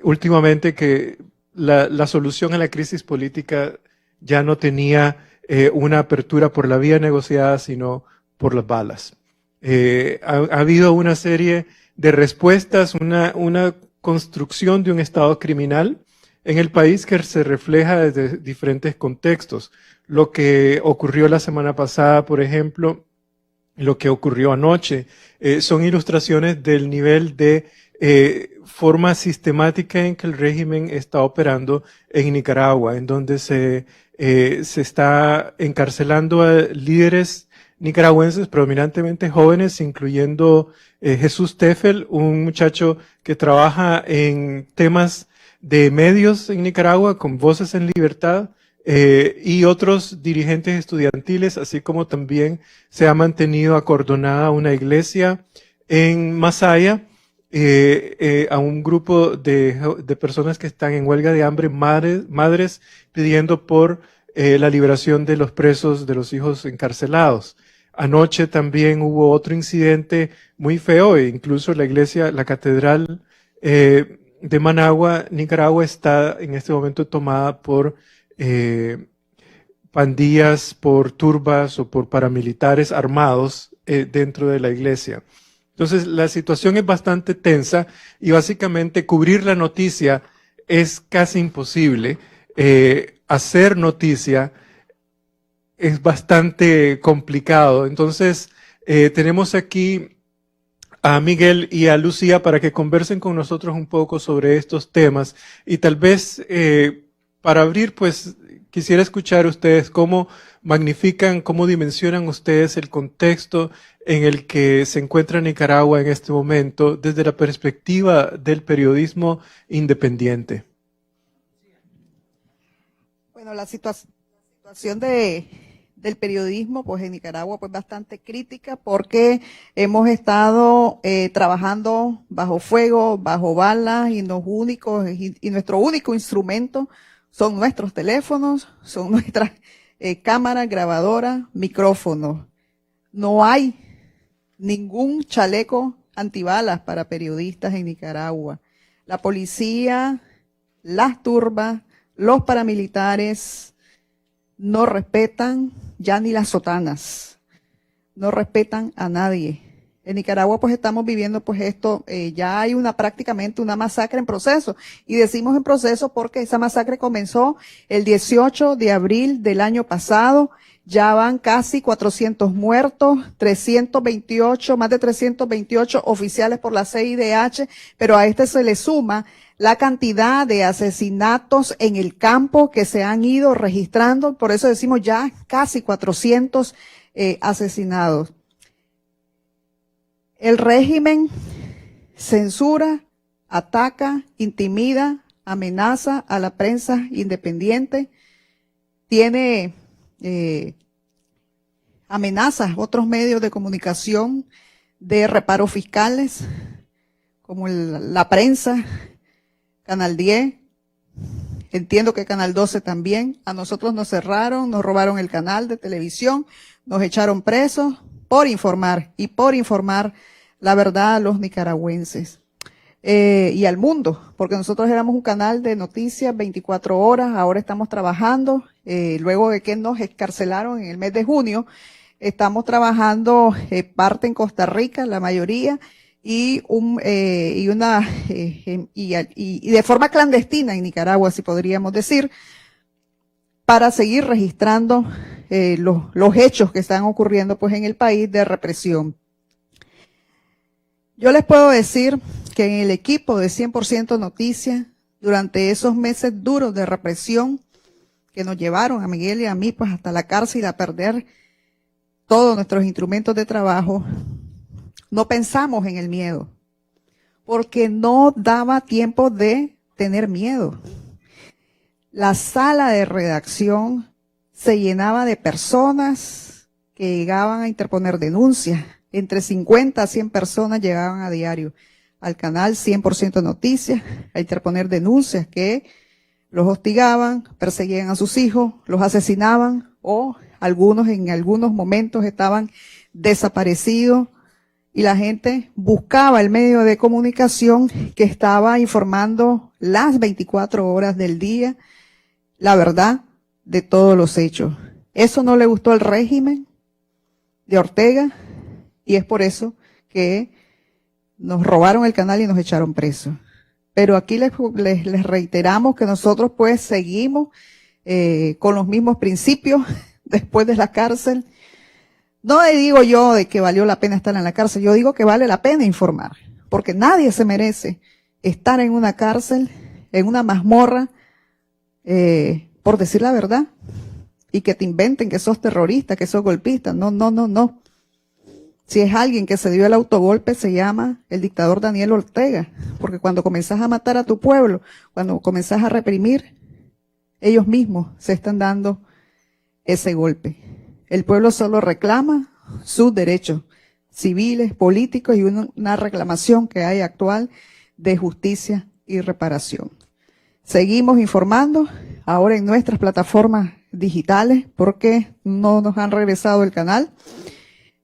últimamente que la solución a la crisis política ya no tenía una apertura por la vía negociada, sino por las balas. Ha habido una serie de respuestas, una construcción de un Estado criminal en el país que se refleja desde diferentes contextos. Lo que ocurrió la semana pasada, por ejemplo, lo que ocurrió anoche, son ilustraciones del nivel de forma sistemática en que el régimen está operando en Nicaragua, en donde se está encarcelando a líderes nicaragüenses, predominantemente jóvenes, incluyendo Jesús Teffel, un muchacho que trabaja en temas de medios en Nicaragua, con Voces en Libertad, y otros dirigentes estudiantiles, así como también se ha mantenido acordonada una iglesia en Masaya, a un grupo de personas que están en huelga de hambre, madres pidiendo por la liberación de los presos, de los hijos encarcelados. Anoche también hubo otro incidente muy feo, e incluso la iglesia, la catedral de Managua, Nicaragua, está en este momento tomada por pandillas, por turbas o por paramilitares armados dentro de la iglesia. Entonces la situación es bastante tensa y básicamente cubrir la noticia es casi imposible. Hacer noticia es bastante complicado. Entonces tenemos aquí a Miguel y a Lucía para que conversen con nosotros un poco sobre estos temas y tal vez para abrir, pues quisiera escuchar ustedes cómo magnifican, cómo dimensionan ustedes el contexto en el que se encuentra Nicaragua en este momento desde la perspectiva del periodismo independiente. Bueno, la situación del periodismo pues en Nicaragua pues bastante crítica porque hemos estado trabajando bajo fuego, bajo balas y nuestro único instrumento son nuestros teléfonos, son nuestras cámaras, grabadoras, micrófonos. No hay ningún chaleco antibalas para periodistas en Nicaragua. La policía, las turbas, los paramilitares no respetan ya ni las sotanas, no respetan a nadie. En Nicaragua pues estamos viviendo pues esto, ya hay prácticamente una masacre en proceso, y decimos en proceso porque esa masacre comenzó el 18 de abril del año pasado, ya van casi 400 muertos, más de 328 oficiales por la CIDH, pero a este se le suma la cantidad de asesinatos en el campo que se han ido registrando, por eso decimos ya casi 400 asesinados. El régimen censura, ataca, intimida, amenaza a la prensa independiente, tiene amenazas a otros medios de comunicación de reparos fiscales, como la prensa, Canal 10, entiendo que Canal 12 también. A nosotros nos cerraron, nos robaron el canal de televisión, nos echaron presos por informar la verdad a los nicaragüenses y al mundo, porque nosotros éramos un canal de noticias 24 horas, ahora estamos trabajando, luego de que nos excarcelaron en el mes de junio, estamos trabajando parte en Costa Rica, la mayoría, y de forma clandestina en Nicaragua, si podríamos decir, para seguir registrando los hechos que están ocurriendo pues en el país de represión. Yo les puedo decir que en el equipo de 100% Noticias, durante esos meses duros de represión que nos llevaron a Miguel y a mí pues hasta la cárcel a perder todos nuestros instrumentos de trabajo, no pensamos en el miedo, porque no daba tiempo de tener miedo. La sala de redacción se llenaba de personas que llegaban a interponer denuncias. Entre 50 a 100 personas llegaban a diario al canal 100% Noticias a interponer denuncias que los hostigaban, perseguían a sus hijos, los asesinaban o algunos en algunos momentos estaban desaparecidos y la gente buscaba el medio de comunicación que estaba informando las 24 horas del día la verdad de todos los hechos. Eso no le gustó al régimen de Ortega y es por eso que nos robaron el canal y nos echaron presos. Pero aquí les reiteramos que nosotros pues seguimos con los mismos principios después de la cárcel. No le digo yo de que valió la pena estar en la cárcel, yo digo que vale la pena informar, porque nadie se merece estar en una cárcel, en una mazmorra, por decir la verdad, y que te inventen que sos terrorista, que sos golpista. No, no, no, no. Si es alguien que se dio el autogolpe, se llama el dictador Daniel Ortega, porque cuando comenzás a matar a tu pueblo, cuando comenzás a reprimir, ellos mismos se están dando ese golpe. El pueblo solo reclama sus derechos civiles, políticos y una reclamación que hay actual de justicia y reparación. Seguimos informando ahora en nuestras plataformas digitales porque no nos han regresado el canal.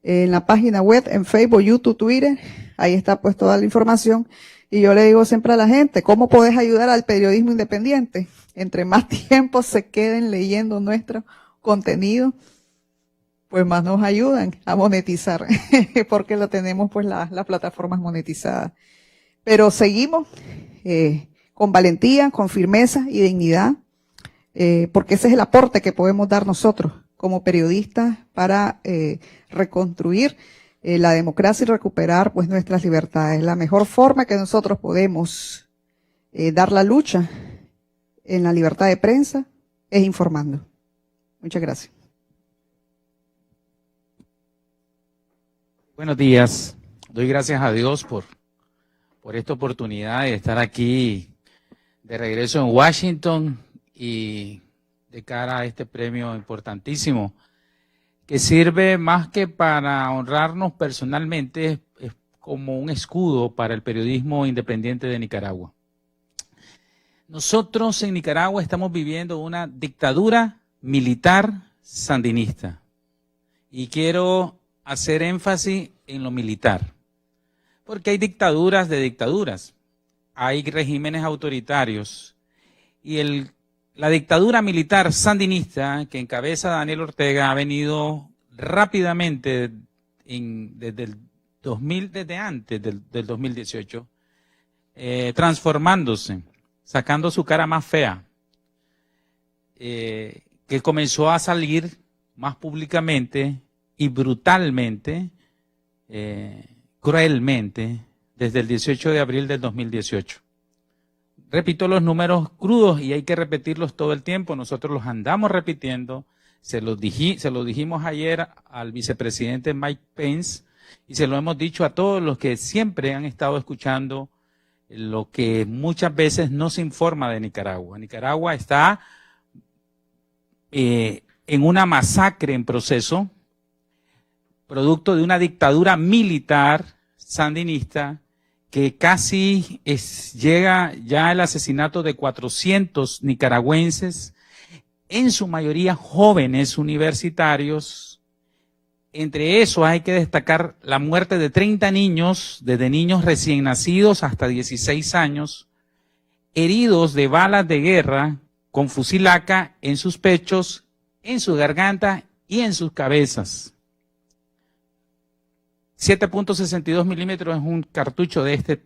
En la página web, en Facebook, YouTube, Twitter, ahí está pues toda la información. Y yo le digo siempre a la gente, ¿cómo podés ayudar al periodismo independiente? Entre más tiempo se queden leyendo nuestro contenido, pues más nos ayudan a monetizar, porque lo tenemos pues las plataformas monetizadas. Pero seguimos con valentía, con firmeza y dignidad, porque ese es el aporte que podemos dar nosotros como periodistas para reconstruir la democracia y recuperar pues nuestras libertades. La mejor forma que nosotros podemos dar la lucha en la libertad de prensa es informando. Muchas gracias. Buenos días. Doy gracias a Dios por esta oportunidad de estar aquí de regreso en Washington y de cara a este premio importantísimo que sirve más que para honrarnos personalmente, es como un escudo para el periodismo independiente de Nicaragua. Nosotros en Nicaragua estamos viviendo una dictadura militar sandinista y quiero hacer énfasis en lo militar, porque hay dictaduras de dictaduras, hay regímenes autoritarios y la dictadura militar sandinista que encabeza Daniel Ortega ha venido rápidamente desde antes del 2018, transformándose, sacando su cara más fea, que comenzó a salir más públicamente y brutalmente, cruelmente, desde el 18 de abril del 2018. Repito los números crudos y hay que repetirlos todo el tiempo. Nosotros los andamos repitiendo. Se lo dijimos ayer al vicepresidente Mike Pence y se lo hemos dicho a todos los que siempre han estado escuchando lo que muchas veces no se informa de Nicaragua. Nicaragua está en una masacre en proceso, producto de una dictadura militar sandinista que casi llega ya al asesinato de 400 nicaragüenses, en su mayoría jóvenes universitarios. Entre eso hay que destacar la muerte de 30 niños, desde niños recién nacidos hasta 16 años, heridos de balas de guerra con fusil AK en sus pechos, en su garganta y en sus cabezas. 7.62 milímetros es un cartucho de este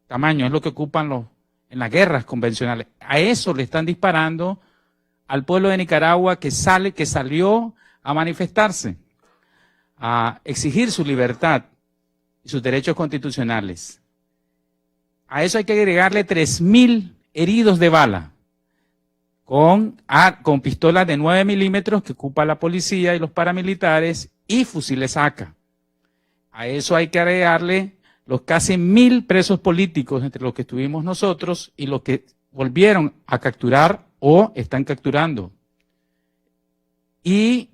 tamaño, es lo que ocupan en las guerras convencionales. A eso le están disparando al pueblo de Nicaragua que salió a manifestarse, a exigir su libertad y sus derechos constitucionales. A eso hay que agregarle 3.000 heridos de bala con pistolas de 9 milímetros que ocupa la policía y los paramilitares y fusiles AK. A eso hay que agregarle los casi 1.000 presos políticos entre los que estuvimos nosotros y los que volvieron a capturar o están capturando. Y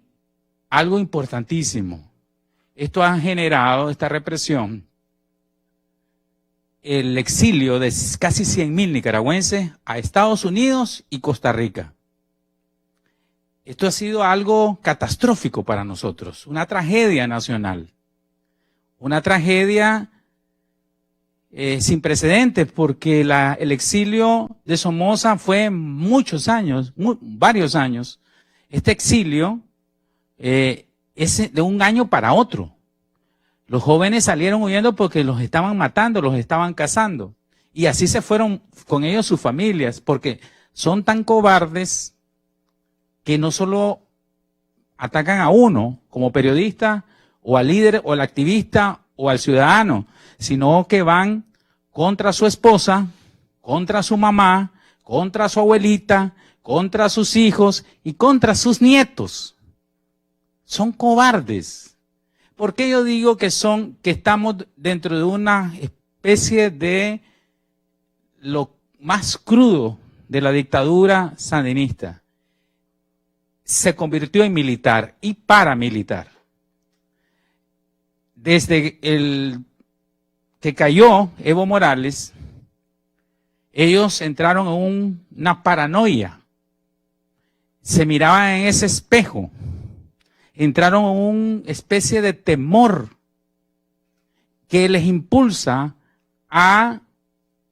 algo importantísimo, esto ha generado, esta represión, el exilio de casi 100.000 nicaragüenses a Estados Unidos y Costa Rica. Esto ha sido algo catastrófico para nosotros, una tragedia nacional. una tragedia sin precedentes, porque el exilio de Somoza fue muchos años, varios años. Este exilio es de un año para otro. Los jóvenes salieron huyendo porque los estaban matando, los estaban cazando. Y así se fueron con ellos sus familias, porque son tan cobardes que no solo atacan a uno como periodista, o al líder, o al activista, o al ciudadano, sino que van contra su esposa, contra su mamá, contra su abuelita, contra sus hijos y contra sus nietos. Son cobardes. ¿Por qué yo digo que estamos dentro de una especie de lo más crudo de la dictadura sandinista? Se convirtió en militar y paramilitar. Desde el que cayó Evo Morales, ellos entraron en una paranoia. Se miraban en ese espejo. Entraron en una especie de temor que les impulsa a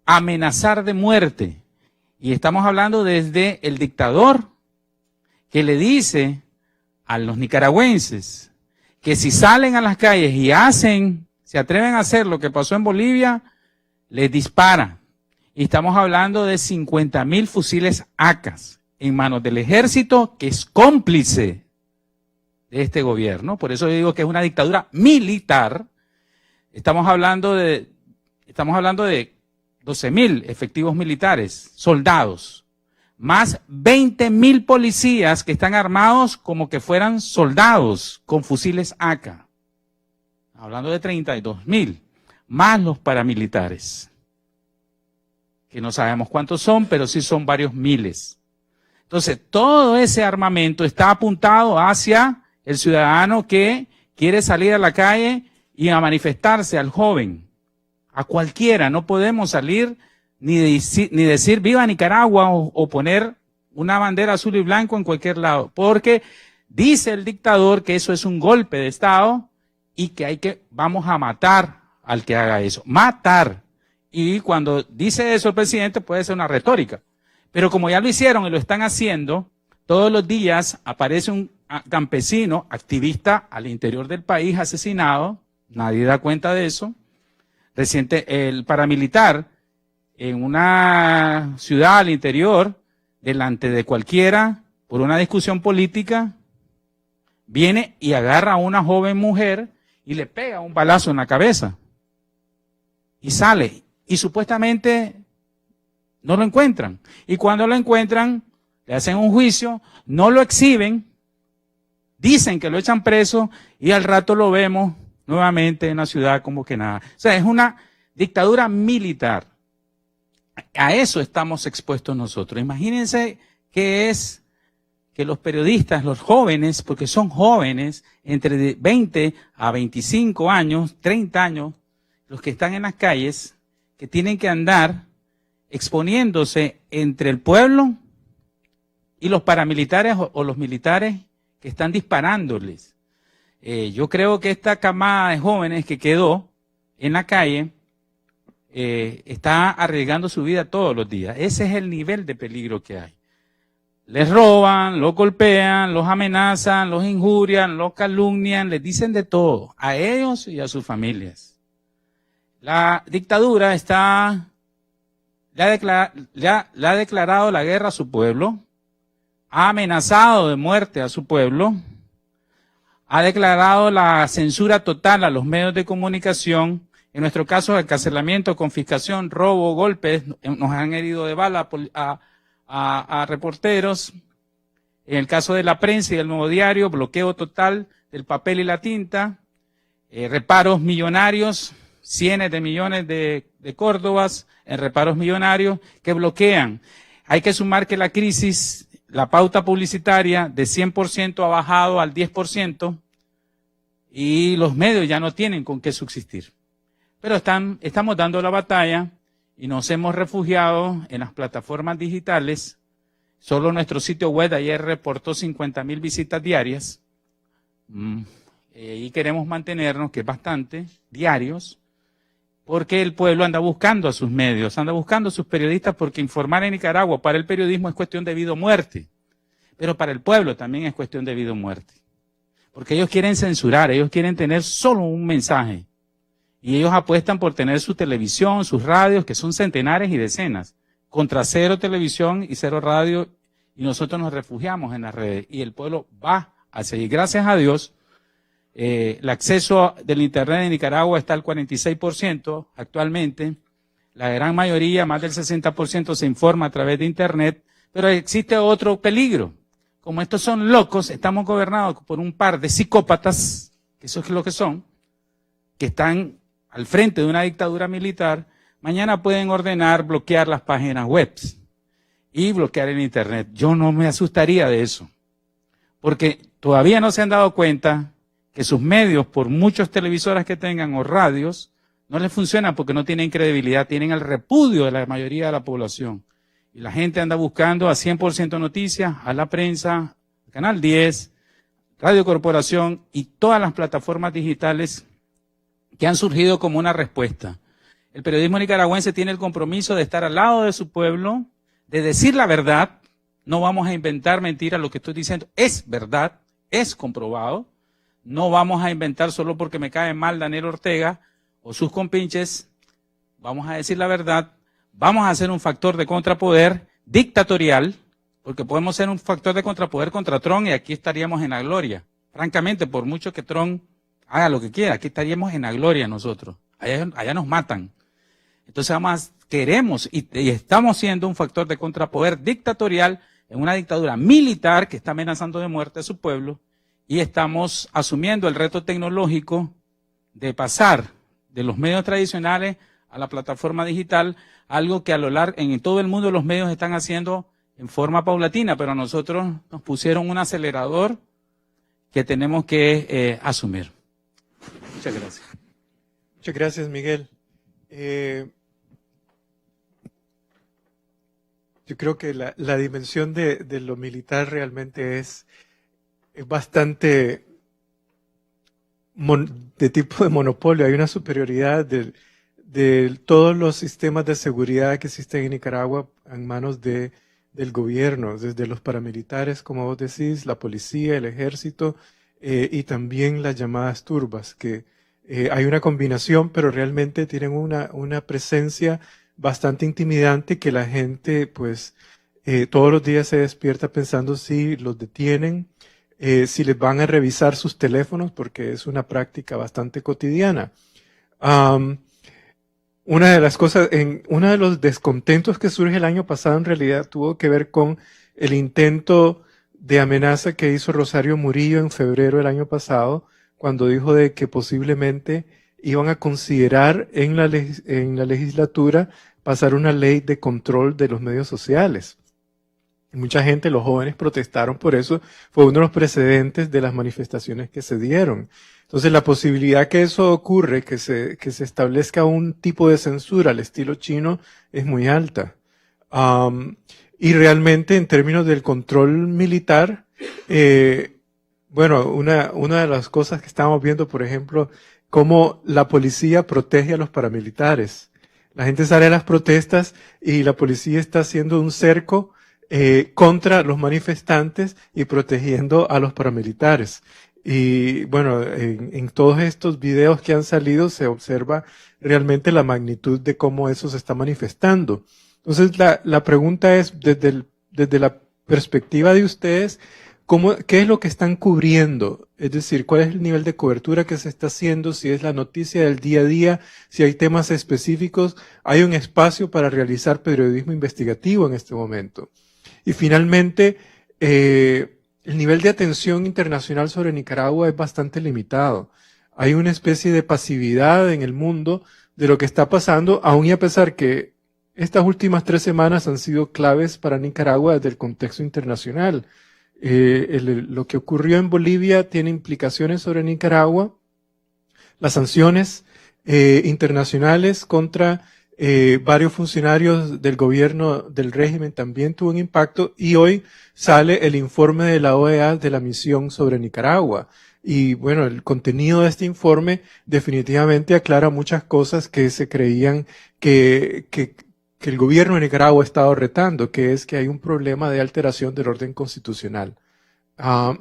amenazar de muerte. Y estamos hablando desde el dictador que le dice a los nicaragüenses que si salen a las calles y se atreven a hacer lo que pasó en Bolivia, les dispara. Y estamos hablando de 50.000 fusiles AK en manos del ejército, que es cómplice de este gobierno. Por eso yo digo que es una dictadura militar. Estamos hablando de 12.000 efectivos militares, soldados, más 20.000 policías que están armados como que fueran soldados con fusiles AK. Hablando de 32.000, más los paramilitares, que no sabemos cuántos son, pero sí son varios miles. Entonces, todo ese armamento está apuntado hacia el ciudadano que quiere salir a la calle y a manifestarse, al joven, a cualquiera. No podemos salir ni decir viva Nicaragua o poner una bandera azul y blanco en cualquier lado, porque dice el dictador que eso es un golpe de Estado y que vamos a matar al que haga eso. Matar. Y cuando dice eso el presidente puede ser una retórica. Pero como ya lo hicieron y lo están haciendo, todos los días aparece un campesino, activista al interior del país asesinado, nadie da cuenta de eso. Reciente, el paramilitar en una ciudad al interior, delante de cualquiera, por una discusión política, viene y agarra a una joven mujer y le pega un balazo en la cabeza. Y sale. Y supuestamente no lo encuentran. Y cuando lo encuentran, le hacen un juicio, no lo exhiben, dicen que lo echan preso y al rato lo vemos nuevamente en la ciudad como que nada. O sea, es una dictadura militar. A eso estamos expuestos nosotros. Imagínense que es que los periodistas, los jóvenes, porque son jóvenes, entre 20 a 25 años, 30 años, los que están en las calles, que tienen que andar exponiéndose entre el pueblo y los paramilitares o los militares que están disparándoles. Yo creo que esta camada de jóvenes que quedó en la calle está arriesgando su vida todos los días. Ese es el nivel de peligro que hay. Les roban, los golpean, los amenazan, los injurian, los calumnian, les dicen de todo, a ellos y a sus familias. La dictadura le ha declarado la guerra a su pueblo, ha amenazado de muerte a su pueblo, ha declarado la censura total a los medios de comunicación. En nuestro caso, encarcelamiento, confiscación, robo, golpes, nos han herido de bala a reporteros. En el caso de la prensa y del Nuevo Diario, bloqueo total del papel y la tinta, reparos millonarios, cientos de millones de córdobas en reparos millonarios que bloquean. Hay que sumar que la crisis, la pauta publicitaria de 100% ha bajado al 10% y los medios ya no tienen con qué subsistir. Pero estamos dando la batalla y nos hemos refugiado en las plataformas digitales. Solo nuestro sitio web ayer reportó 50.000 visitas diarias. y queremos mantenernos, que es bastante, diarios, porque el pueblo anda buscando a sus medios, anda buscando a sus periodistas, porque informar en Nicaragua para el periodismo es cuestión de vida o muerte, pero para el pueblo también es cuestión de vida o muerte, porque ellos quieren censurar, ellos quieren tener solo un mensaje, y ellos apuestan por tener su televisión, sus radios, que son centenares y decenas, contra cero televisión y cero radio, y nosotros nos refugiamos en las redes, y el pueblo va a seguir. Gracias a Dios, el acceso del Internet en Nicaragua está al 46% actualmente, la gran mayoría, más del 60%, se informa a través de Internet, pero existe otro peligro. Como estos son locos, estamos gobernados por un par de psicópatas, que eso es lo que son, que están al frente de una dictadura militar. Mañana pueden ordenar bloquear las páginas web y bloquear el Internet. Yo no me asustaría de eso, porque todavía no se han dado cuenta que sus medios, por muchos televisoras que tengan o radios, no les funcionan porque no tienen credibilidad, tienen el repudio de la mayoría de la población. Y la gente anda buscando a 100% Noticias, a La Prensa, Canal 10, Radio Corporación y todas las plataformas digitales que han surgido como una respuesta. El periodismo nicaragüense tiene el compromiso de estar al lado de su pueblo, de decir la verdad. No vamos a inventar mentiras, lo que estoy diciendo es verdad, es comprobado. No vamos a inventar solo porque me cae mal Daniel Ortega o sus compinches. Vamos a decir la verdad. Vamos a ser un factor de contrapoder dictatorial, porque podemos ser un factor de contrapoder contra Trump y aquí estaríamos en la gloria. Francamente, por mucho que Trump haga lo que quiera, aquí estaríamos en la gloria nosotros. Allá nos matan. Entonces queremos y estamos siendo un factor de contrapoder dictatorial en una dictadura militar que está amenazando de muerte a su pueblo. Y estamos asumiendo el reto tecnológico de pasar de los medios tradicionales a la plataforma digital, algo que en todo el mundo los medios están haciendo en forma paulatina, pero a nosotros nos pusieron un acelerador que tenemos que asumir. Muchas gracias. Muchas gracias, Miguel. Yo creo que la dimensión de lo militar realmente es bastante de tipo de monopolio. Hay una superioridad de todos los sistemas de seguridad que existen en Nicaragua en manos del gobierno, desde los paramilitares, como vos decís, la policía, el ejército y también las llamadas turbas, que hay una combinación, pero realmente tienen una presencia bastante intimidante que la gente pues todos los días se despierta pensando si los detienen, si les van a revisar sus teléfonos, porque es una práctica bastante cotidiana. Una de las cosas, uno de los descontentos que surge el año pasado en realidad tuvo que ver con el intento de amenaza que hizo Rosario Murillo en febrero del año pasado, cuando dijo de que posiblemente iban a considerar en la legislatura pasar una ley de control de los medios sociales. Mucha gente, los jóvenes, protestaron por eso. Fue uno de los precedentes de las manifestaciones que se dieron. Entonces, la posibilidad que eso ocurre, que se establezca un tipo de censura al estilo chino, es muy alta. Y realmente, en términos del control militar, bueno, una de las cosas que estamos viendo, por ejemplo, cómo la policía protege a los paramilitares. La gente sale a las protestas y la policía está haciendo un cerco contra los manifestantes y protegiendo a los paramilitares. Y bueno, en todos estos videos que han salido se observa realmente la magnitud de cómo eso se está manifestando. Entonces la pregunta es, desde la perspectiva de ustedes, ¿qué es lo que están cubriendo? Es decir, ¿cuál es el nivel de cobertura que se está haciendo? Si es la noticia del día a día, si hay temas específicos, ¿hay un espacio para realizar periodismo investigativo en este momento? Y finalmente, el nivel de atención internacional sobre Nicaragua es bastante limitado. Hay una especie de pasividad en el mundo de lo que está pasando, aun y a pesar que estas últimas 3 semanas han sido claves para Nicaragua desde el contexto internacional. Lo que ocurrió en Bolivia tiene implicaciones sobre Nicaragua. Las sanciones internacionales contra varios funcionarios del gobierno del régimen también tuvo un impacto, y hoy sale el informe de la OEA de la misión sobre Nicaragua. Y bueno, el contenido de este informe definitivamente aclara muchas cosas que se creían que el gobierno de Nicaragua ha estado retando, que es que hay un problema de alteración del orden constitucional.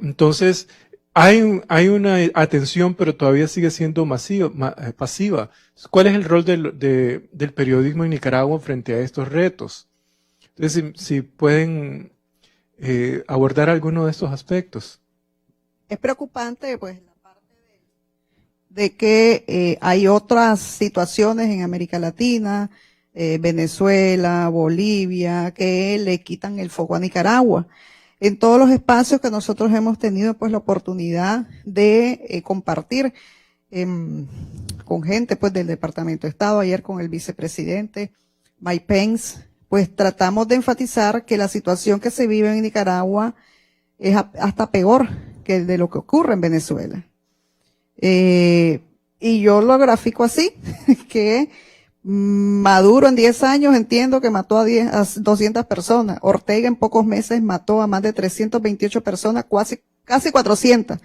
Entonces, hay una atención, pero todavía sigue siendo pasiva. ¿Cuál es el rol del periodismo en Nicaragua frente a estos retos? Entonces, si pueden abordar alguno de estos aspectos. Es preocupante, pues, la parte de que hay otras situaciones en América Latina, Venezuela, Bolivia, que le quitan el foco a Nicaragua. En todos los espacios que nosotros hemos tenido, pues, la oportunidad de compartir con gente, pues, del Departamento de Estado, ayer con el vicepresidente Mike Pence, pues, tratamos de enfatizar que la situación que se vive en Nicaragua es hasta peor que de lo que ocurre en Venezuela. Y yo lo grafico así, que Maduro en 10 años entiendo que mató a 200 personas. Ortega en pocos meses mató a más de 328 personas, casi 400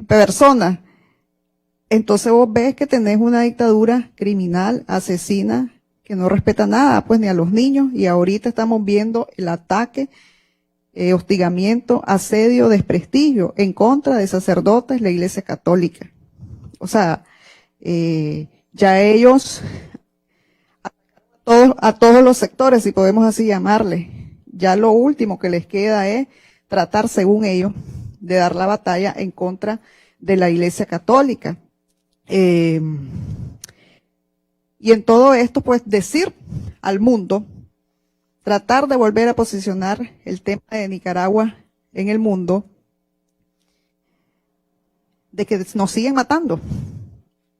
personas. Entonces vos ves que tenés una dictadura criminal, asesina, que no respeta nada, pues ni a los niños, y ahorita estamos viendo el ataque, hostigamiento, asedio, desprestigio en contra de sacerdotes, la Iglesia Católica. O sea, ya ellos, a todos los sectores, si podemos así llamarle, ya lo último que les queda es tratar, según ellos, de dar la batalla en contra de la Iglesia Católica. Y en todo esto, pues, decir al mundo, tratar de volver a posicionar el tema de Nicaragua en el mundo, de que nos siguen matando,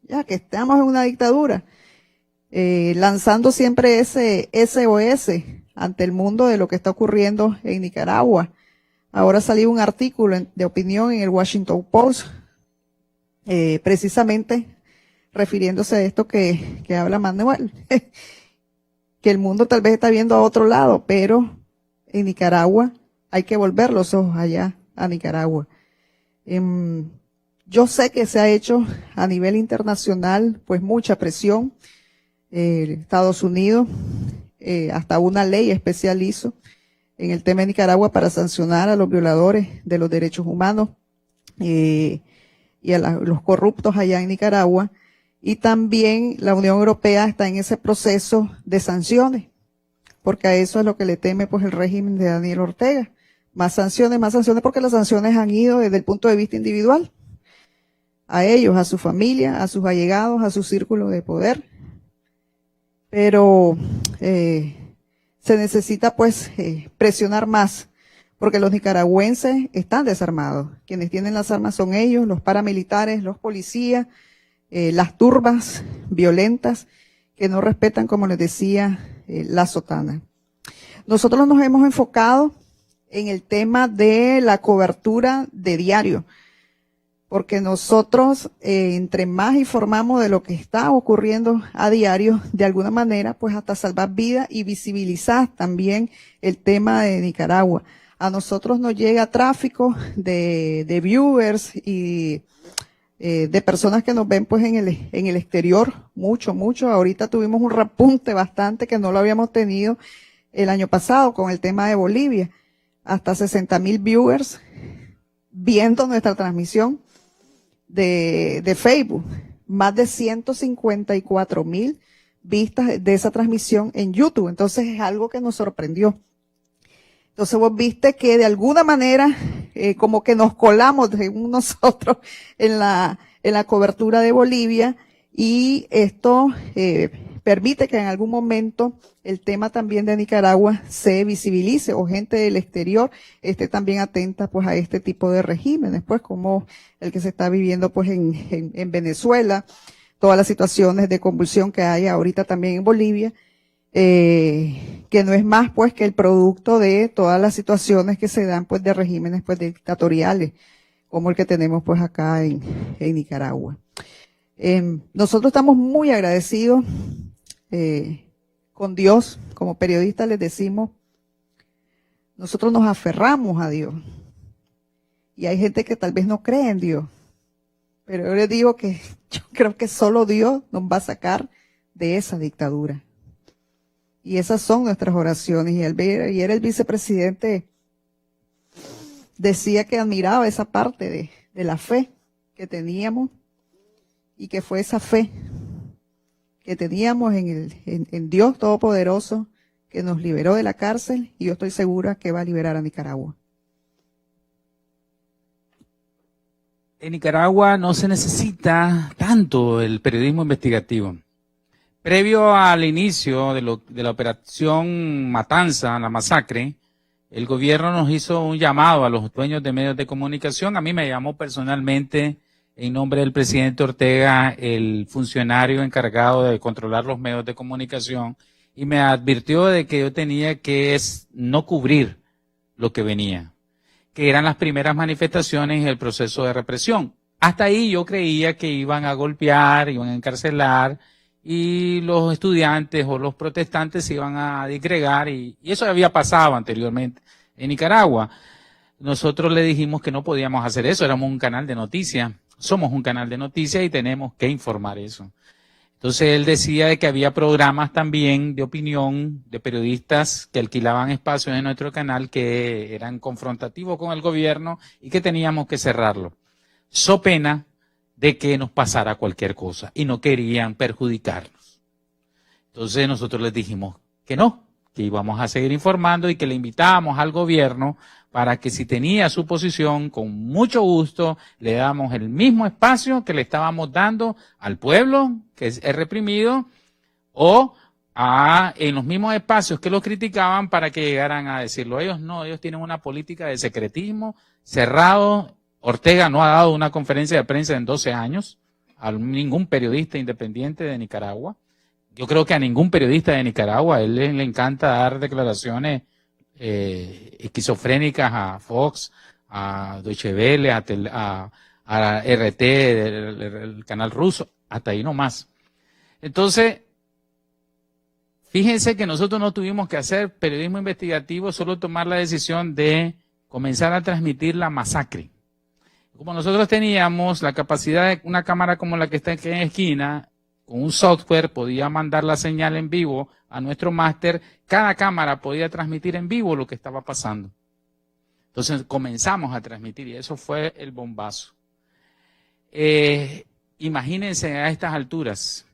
ya que estamos en una dictadura, lanzando siempre ese SOS ante el mundo de lo que está ocurriendo en Nicaragua. Ahora salió un artículo de opinión en el Washington Post, precisamente refiriéndose a esto que habla Manuel, que el mundo tal vez está viendo a otro lado, pero en Nicaragua hay que volver los ojos allá a Nicaragua. Yo sé que se ha hecho a nivel internacional pues mucha presión. Estados Unidos hasta una ley especial hizo en el tema de Nicaragua para sancionar a los violadores de los derechos humanos y a los corruptos allá en Nicaragua. Y también la Unión Europea está en ese proceso de sanciones, porque a eso es lo que le teme pues el régimen de Daniel Ortega. Más sanciones, porque las sanciones han ido desde el punto de vista individual, a ellos, a su familia, a sus allegados, a su círculo de poder. Pero se necesita pues presionar más, porque los nicaragüenses están desarmados. Quienes tienen las armas son ellos, los paramilitares, los policías, las turbas violentas que no respetan, como les decía, la sotana. Nosotros nos hemos enfocado en el tema de la cobertura de diario, porque nosotros, entre más informamos de lo que está ocurriendo a diario, de alguna manera, pues hasta salvar vidas y visibilizar también el tema de Nicaragua. A nosotros nos llega tráfico de viewers y de personas que nos ven pues en el exterior, mucho. Ahorita tuvimos un repunte bastante que no lo habíamos tenido el año pasado con el tema de Bolivia. Hasta 60,000 viewers viendo nuestra transmisión de Facebook. Más de 154,000 vistas de esa transmisión en YouTube. Entonces es algo que nos sorprendió. Entonces vos viste que de alguna manera como que nos colamos nosotros en la cobertura de Bolivia, y esto permite que en algún momento el tema también de Nicaragua se visibilice, o gente del exterior esté también atenta pues a este tipo de regímenes, pues como el que se está viviendo pues en Venezuela, todas las situaciones de convulsión que hay ahorita también en Bolivia. Que no es más pues que el producto de todas las situaciones que se dan pues de regímenes pues dictatoriales, como el que tenemos pues acá en Nicaragua. Nosotros estamos muy agradecidos con Dios. Como periodistas les decimos, nosotros nos aferramos a Dios Y hay gente que tal vez no cree en Dios. Pero yo les digo que yo creo que solo Dios nos va a sacar de esa dictadura. Y esas son nuestras oraciones. Y ayer el vicepresidente decía que admiraba esa parte de la fe que teníamos y que fue esa fe que teníamos en Dios Todopoderoso que nos liberó de la cárcel y yo estoy segura que va a liberar a Nicaragua. En Nicaragua no se necesita tanto el periodismo investigativo. Previo al inicio de la operación Matanza, la masacre, el gobierno nos hizo un llamado a los dueños de medios de comunicación. A mí me llamó personalmente, en nombre del presidente Ortega, el funcionario encargado de controlar los medios de comunicación, y me advirtió de que yo tenía que no cubrir lo que venía, que eran las primeras manifestaciones en el proceso de represión. Hasta ahí yo creía que iban a golpear, iban a encarcelar, y los estudiantes o los protestantes se iban a disgregar, y eso había pasado anteriormente en Nicaragua. Nosotros le dijimos que no podíamos hacer eso, éramos un canal de noticias, somos un canal de noticias y tenemos que informar eso. Entonces él decía de que había programas también de opinión de periodistas que alquilaban espacios en nuestro canal que eran confrontativos con el gobierno y que teníamos que cerrarlo, so pena de que nos pasara cualquier cosa, y no querían perjudicarnos. Entonces nosotros les dijimos que no, que íbamos a seguir informando y que le invitábamos al gobierno para que si tenía su posición, con mucho gusto le damos el mismo espacio que le estábamos dando al pueblo que es reprimido, o en los mismos espacios que lo criticaban para que llegaran a decirlo. Ellos no, ellos tienen una política de secretismo cerrado. Ortega no ha dado una conferencia de prensa en 12 años a ningún periodista independiente de Nicaragua. Yo creo que a ningún periodista de Nicaragua, a él le encanta dar declaraciones esquizofrénicas a Fox, a Deutsche Welle, a RT, el canal ruso, hasta ahí nomás. Entonces, fíjense que nosotros no tuvimos que hacer periodismo investigativo, solo tomar la decisión de comenzar a transmitir la masacre. Como nosotros teníamos la capacidad de una cámara como la que está aquí en la esquina, con un software podía mandar la señal en vivo a nuestro máster, cada cámara podía transmitir en vivo lo que estaba pasando. Entonces comenzamos a transmitir y eso fue el bombazo. Imagínense a estas alturas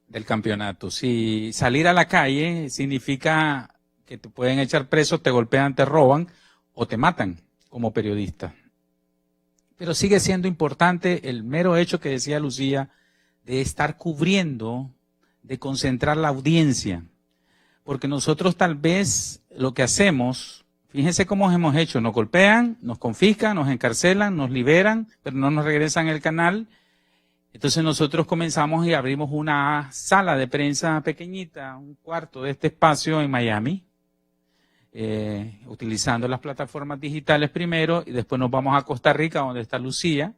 del campeonato, si salir a la calle significa que te pueden echar preso, te golpean, te roban o te matan como periodista. Pero sigue siendo importante el mero hecho que decía Lucía de estar cubriendo, de concentrar la audiencia. Porque nosotros tal vez lo que hacemos, fíjense cómo hemos hecho, nos golpean, nos confiscan, nos encarcelan, nos liberan, pero no nos regresan el canal. Entonces nosotros comenzamos y abrimos una sala de prensa pequeñita, un cuarto de este espacio en Miami, utilizando las plataformas digitales primero y después nos vamos a Costa Rica donde está Lucía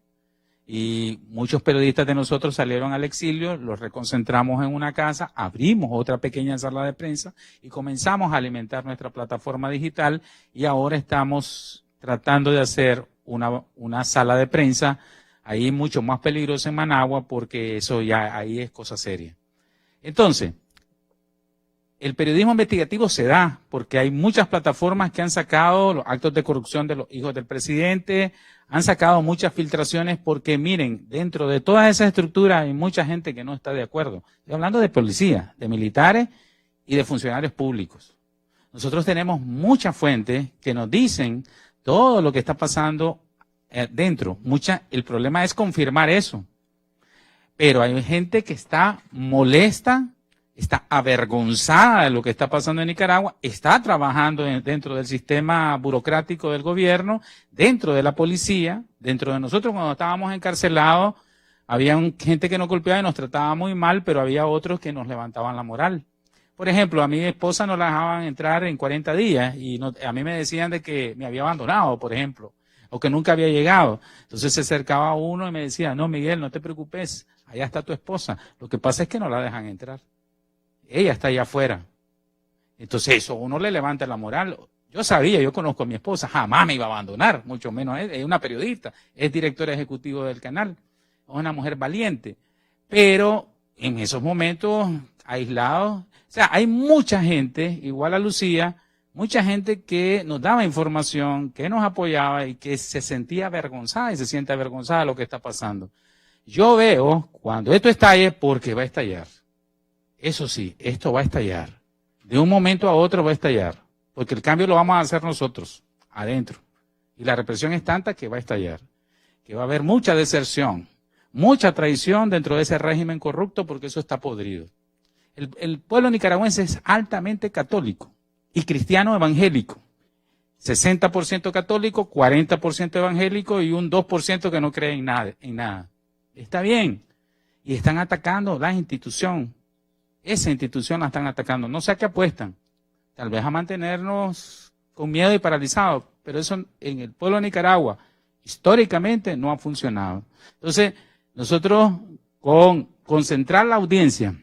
y muchos periodistas de nosotros salieron al exilio, los reconcentramos en una casa, abrimos otra pequeña sala de prensa y comenzamos a alimentar nuestra plataforma digital y ahora estamos tratando de hacer una sala de prensa ahí mucho más peligrosa en Managua porque eso ya ahí es cosa seria. Entonces, el periodismo investigativo se da porque hay muchas plataformas que han sacado los actos de corrupción de los hijos del presidente, han sacado muchas filtraciones porque miren, dentro de todas esas estructuras hay mucha gente que no está de acuerdo. Estoy hablando de policía, de militares y de funcionarios públicos. Nosotros tenemos muchas fuentes que nos dicen todo lo que está pasando dentro. El problema es confirmar eso. Pero hay gente que está molesta, está avergonzada de lo que está pasando en Nicaragua, está trabajando dentro del sistema burocrático del gobierno, dentro de la policía, dentro de nosotros cuando estábamos encarcelados, había gente que nos golpeaba y nos trataba muy mal, pero había otros que nos levantaban la moral. Por ejemplo, a mi esposa no la dejaban entrar en 40 días y a mí me decían de que me había abandonado, por ejemplo, o que nunca había llegado. Entonces se acercaba a uno y me decía, no, Miguel, no te preocupes, allá está tu esposa. Lo que pasa es que no la dejan entrar. Ella está allá afuera. Entonces eso, uno le levanta la moral. Yo sabía, yo conozco a mi esposa, jamás me iba a abandonar, mucho menos es una periodista, es directora ejecutiva del canal, es una mujer valiente. Pero en esos momentos aislados, o sea, hay mucha gente, igual a Lucía, mucha gente que nos daba información, que nos apoyaba y que se sentía avergonzada y se siente avergonzada de lo que está pasando. Yo veo cuando esto estalle, porque va a estallar. Eso sí, esto va a estallar. De un momento a otro va a estallar. Porque el cambio lo vamos a hacer nosotros, adentro. Y la represión es tanta que va a estallar. Que va a haber mucha deserción, mucha traición dentro de ese régimen corrupto, porque eso está podrido. El pueblo nicaragüense es altamente católico y cristiano evangélico. 60% católico, 40% evangélico y un 2% que no cree en nada. Está bien. Y están atacando la institución. Esa institución la están atacando. No sé a qué apuestan. Tal vez a mantenernos con miedo y paralizados. Pero eso en el pueblo de Nicaragua históricamente no ha funcionado. Entonces, nosotros con concentrar la audiencia,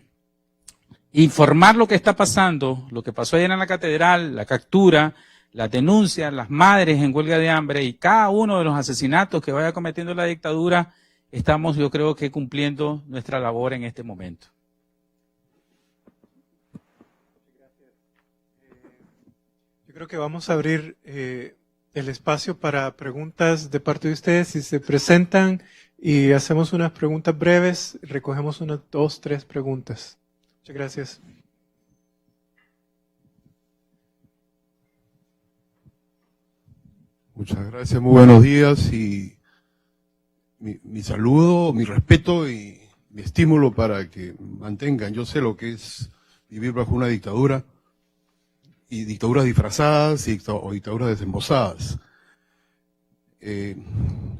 informar lo que está pasando, lo que pasó ayer en la catedral, la captura, las denuncias, las madres en huelga de hambre y cada uno de los asesinatos que vaya cometiendo la dictadura, estamos, yo creo que cumpliendo nuestra labor en este momento. Yo creo que vamos a abrir el espacio para preguntas de parte de ustedes. Si se presentan y hacemos unas preguntas breves, recogemos unas 2, 3 preguntas. Muchas gracias. Muchas gracias, muy buenos días y mi saludo, mi respeto y mi estímulo para que mantengan. Yo sé lo que es vivir bajo una dictadura y dictaduras disfrazadas o dictaduras desembosadas.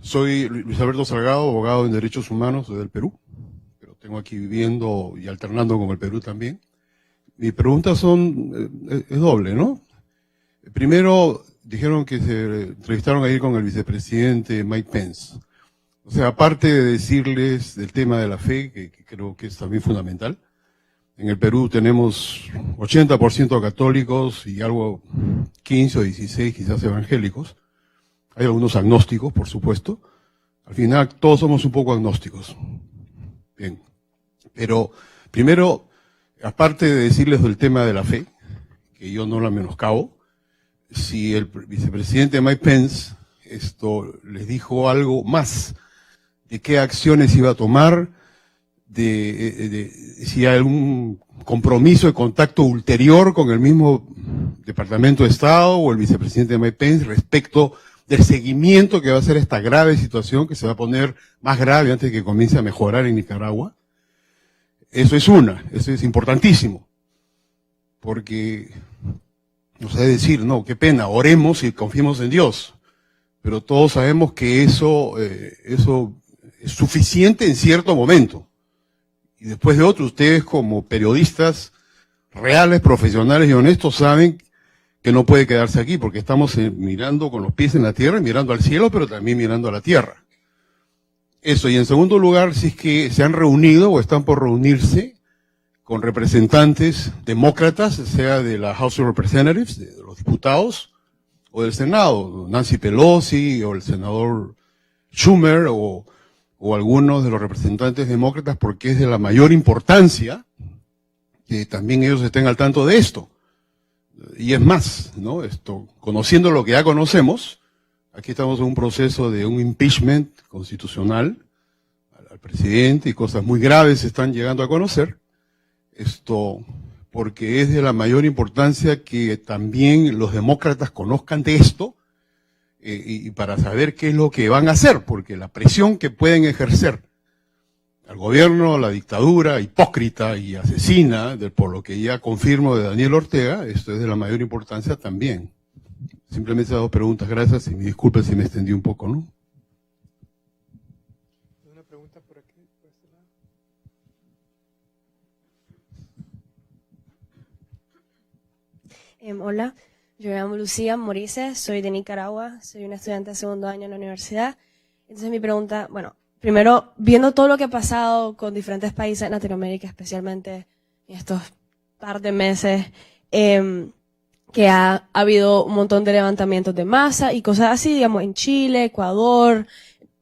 Soy Luis Alberto Salgado, abogado en Derechos Humanos del Perú, pero tengo aquí viviendo y alternando con el Perú también. Mis preguntas es doble, ¿no? Primero, dijeron que se entrevistaron ayer con el vicepresidente Mike Pence. O sea, aparte de decirles del tema de la fe, que creo que es también fundamental, en el Perú tenemos 80% católicos y algo 15 o 16 quizás evangélicos. Hay algunos agnósticos, por supuesto. Al final todos somos un poco agnósticos. Bien. Pero primero, aparte de decirles del tema de la fe, que yo no la menoscabo, si el vicepresidente Mike Pence les dijo algo más de qué acciones iba a tomar, si hay algún compromiso de contacto ulterior con el mismo Departamento de Estado o el vicepresidente Mike Pence respecto del seguimiento que va a hacer esta grave situación que se va a poner más grave antes de que comience a mejorar en Nicaragua. Eso es importantísimo, porque nos ha de decir, no, qué pena, oremos y confiemos en Dios, pero todos sabemos que eso es suficiente en cierto momento. Y después de otro, ustedes como periodistas reales, profesionales y honestos saben que no puede quedarse aquí, porque estamos mirando con los pies en la tierra, mirando al cielo, pero también mirando a la tierra. Eso, y en segundo lugar, si es que se han reunido o están por reunirse con representantes demócratas, sea de la House of Representatives, de los diputados, o del Senado, Nancy Pelosi, o el senador Schumer, o algunos de los representantes demócratas, porque es de la mayor importancia que también ellos estén al tanto de esto. Y es más, ¿no? Conociendo lo que ya conocemos, aquí estamos en un proceso de un impeachment constitucional al presidente y cosas muy graves se están llegando a conocer. Porque es de la mayor importancia que también los demócratas conozcan de esto y para saber qué es lo que van a hacer, porque la presión que pueden ejercer al gobierno, la dictadura hipócrita y asesina, por lo que ya confirmo de Daniel Ortega, esto es de la mayor importancia también. Simplemente esas dos preguntas, gracias, y me disculpen si me extendí un poco, ¿no? Una pregunta por aquí, por este lado. Hola, yo me llamo Lucía Morices, soy de Nicaragua, soy una estudiante de segundo año en la universidad. Entonces mi pregunta, bueno, primero, viendo todo lo que ha pasado con diferentes países en Latinoamérica, especialmente en estos par de meses, que ha habido un montón de levantamientos de masa y cosas así, digamos, en Chile, Ecuador.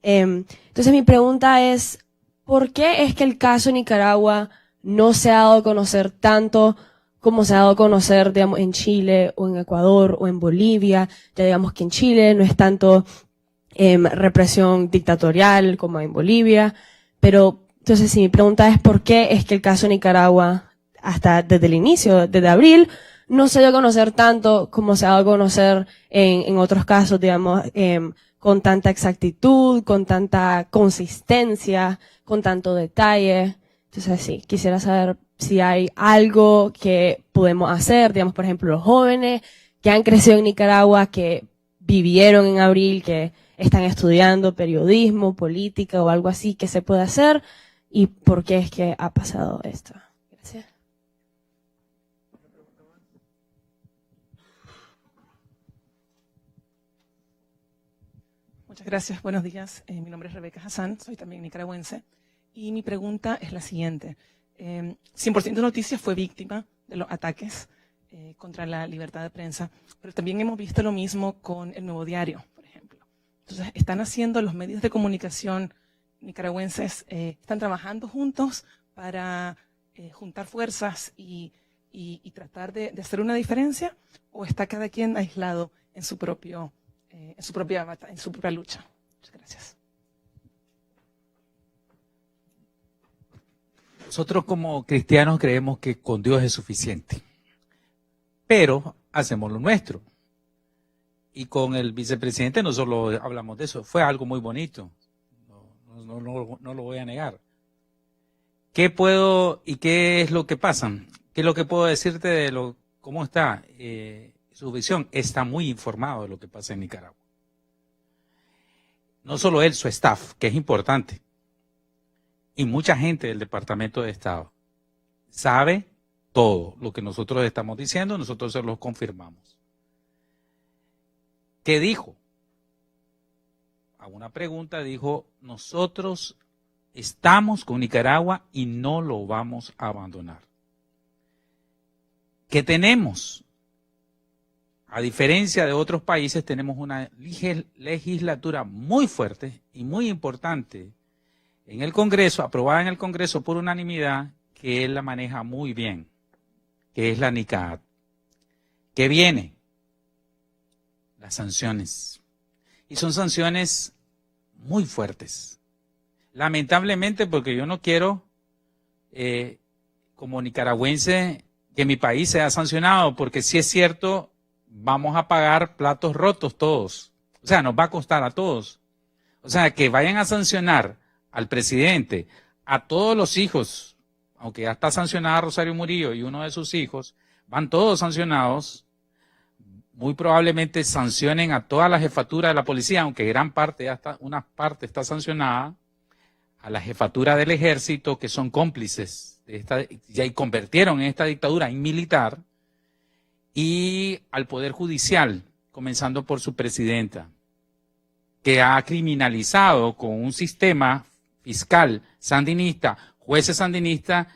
Entonces mi pregunta es, ¿por qué es que el caso Nicaragua no se ha dado a conocer tanto como se ha dado a conocer, digamos, en Chile o en Ecuador o en Bolivia? Ya digamos que en Chile no es tanto represión dictatorial como en Bolivia, pero entonces sí, mi pregunta es ¿por qué es que el caso Nicaragua, hasta desde el inicio, desde abril, no se dio a conocer tanto como se ha dado a conocer en otros casos, digamos, con tanta exactitud, con tanta consistencia, con tanto detalle? Entonces sí, quisiera saber si hay algo que podemos hacer, digamos, por ejemplo, los jóvenes que han crecido en Nicaragua, que vivieron en abril, que están estudiando periodismo, política o algo así, que se puede hacer y por qué es que ha pasado esto. Gracias. Muchas gracias, buenos días. Mi nombre es Rebeca Hassan, soy también nicaragüense. Y mi pregunta es la siguiente. 100% Noticias fue víctima de los ataques contra la libertad de prensa, pero también hemos visto lo mismo con El Nuevo Diario, por ejemplo. Entonces, están haciendo los medios de comunicación nicaragüenses, están trabajando juntos para juntar fuerzas y tratar de hacer una diferencia, o está cada quien aislado en su propia lucha. Muchas gracias. Nosotros como cristianos creemos que con Dios es suficiente, pero hacemos lo nuestro. Y con el vicepresidente no solo hablamos de eso, fue algo muy bonito, no lo voy a negar. ¿Qué puedo y qué es lo que pasa? ¿Qué es lo que puedo decirte de cómo está su visión? Está muy informado de lo que pasa en Nicaragua. No solo él, su staff, que es importante, y mucha gente del Departamento de Estado sabe todo lo que nosotros estamos diciendo, nosotros se lo confirmamos. ¿Qué dijo? A una pregunta dijo, nosotros estamos con Nicaragua y no lo vamos a abandonar. ¿Qué tenemos? A diferencia de otros países, tenemos una legislatura muy fuerte y muy importante en el Congreso, aprobada en el Congreso por unanimidad, que él la maneja muy bien, que es la NICAD. ¿Qué viene? Las sanciones. Y son sanciones muy fuertes. Lamentablemente, porque yo no quiero, como nicaragüense, que mi país sea sancionado, porque si es cierto, vamos a pagar platos rotos todos. O sea, nos va a costar a todos. O sea, que vayan a sancionar al presidente, a todos los hijos, aunque ya está sancionada Rosario Murillo y uno de sus hijos, van todos sancionados. Muy probablemente sancionen a toda la jefatura de la policía, aunque gran parte, una parte está sancionada, a la jefatura del ejército, que son cómplices de ya y convirtieron en esta dictadura militar, y al Poder Judicial, comenzando por su presidenta, que ha criminalizado con un sistema fiscal sandinista, jueces sandinistas,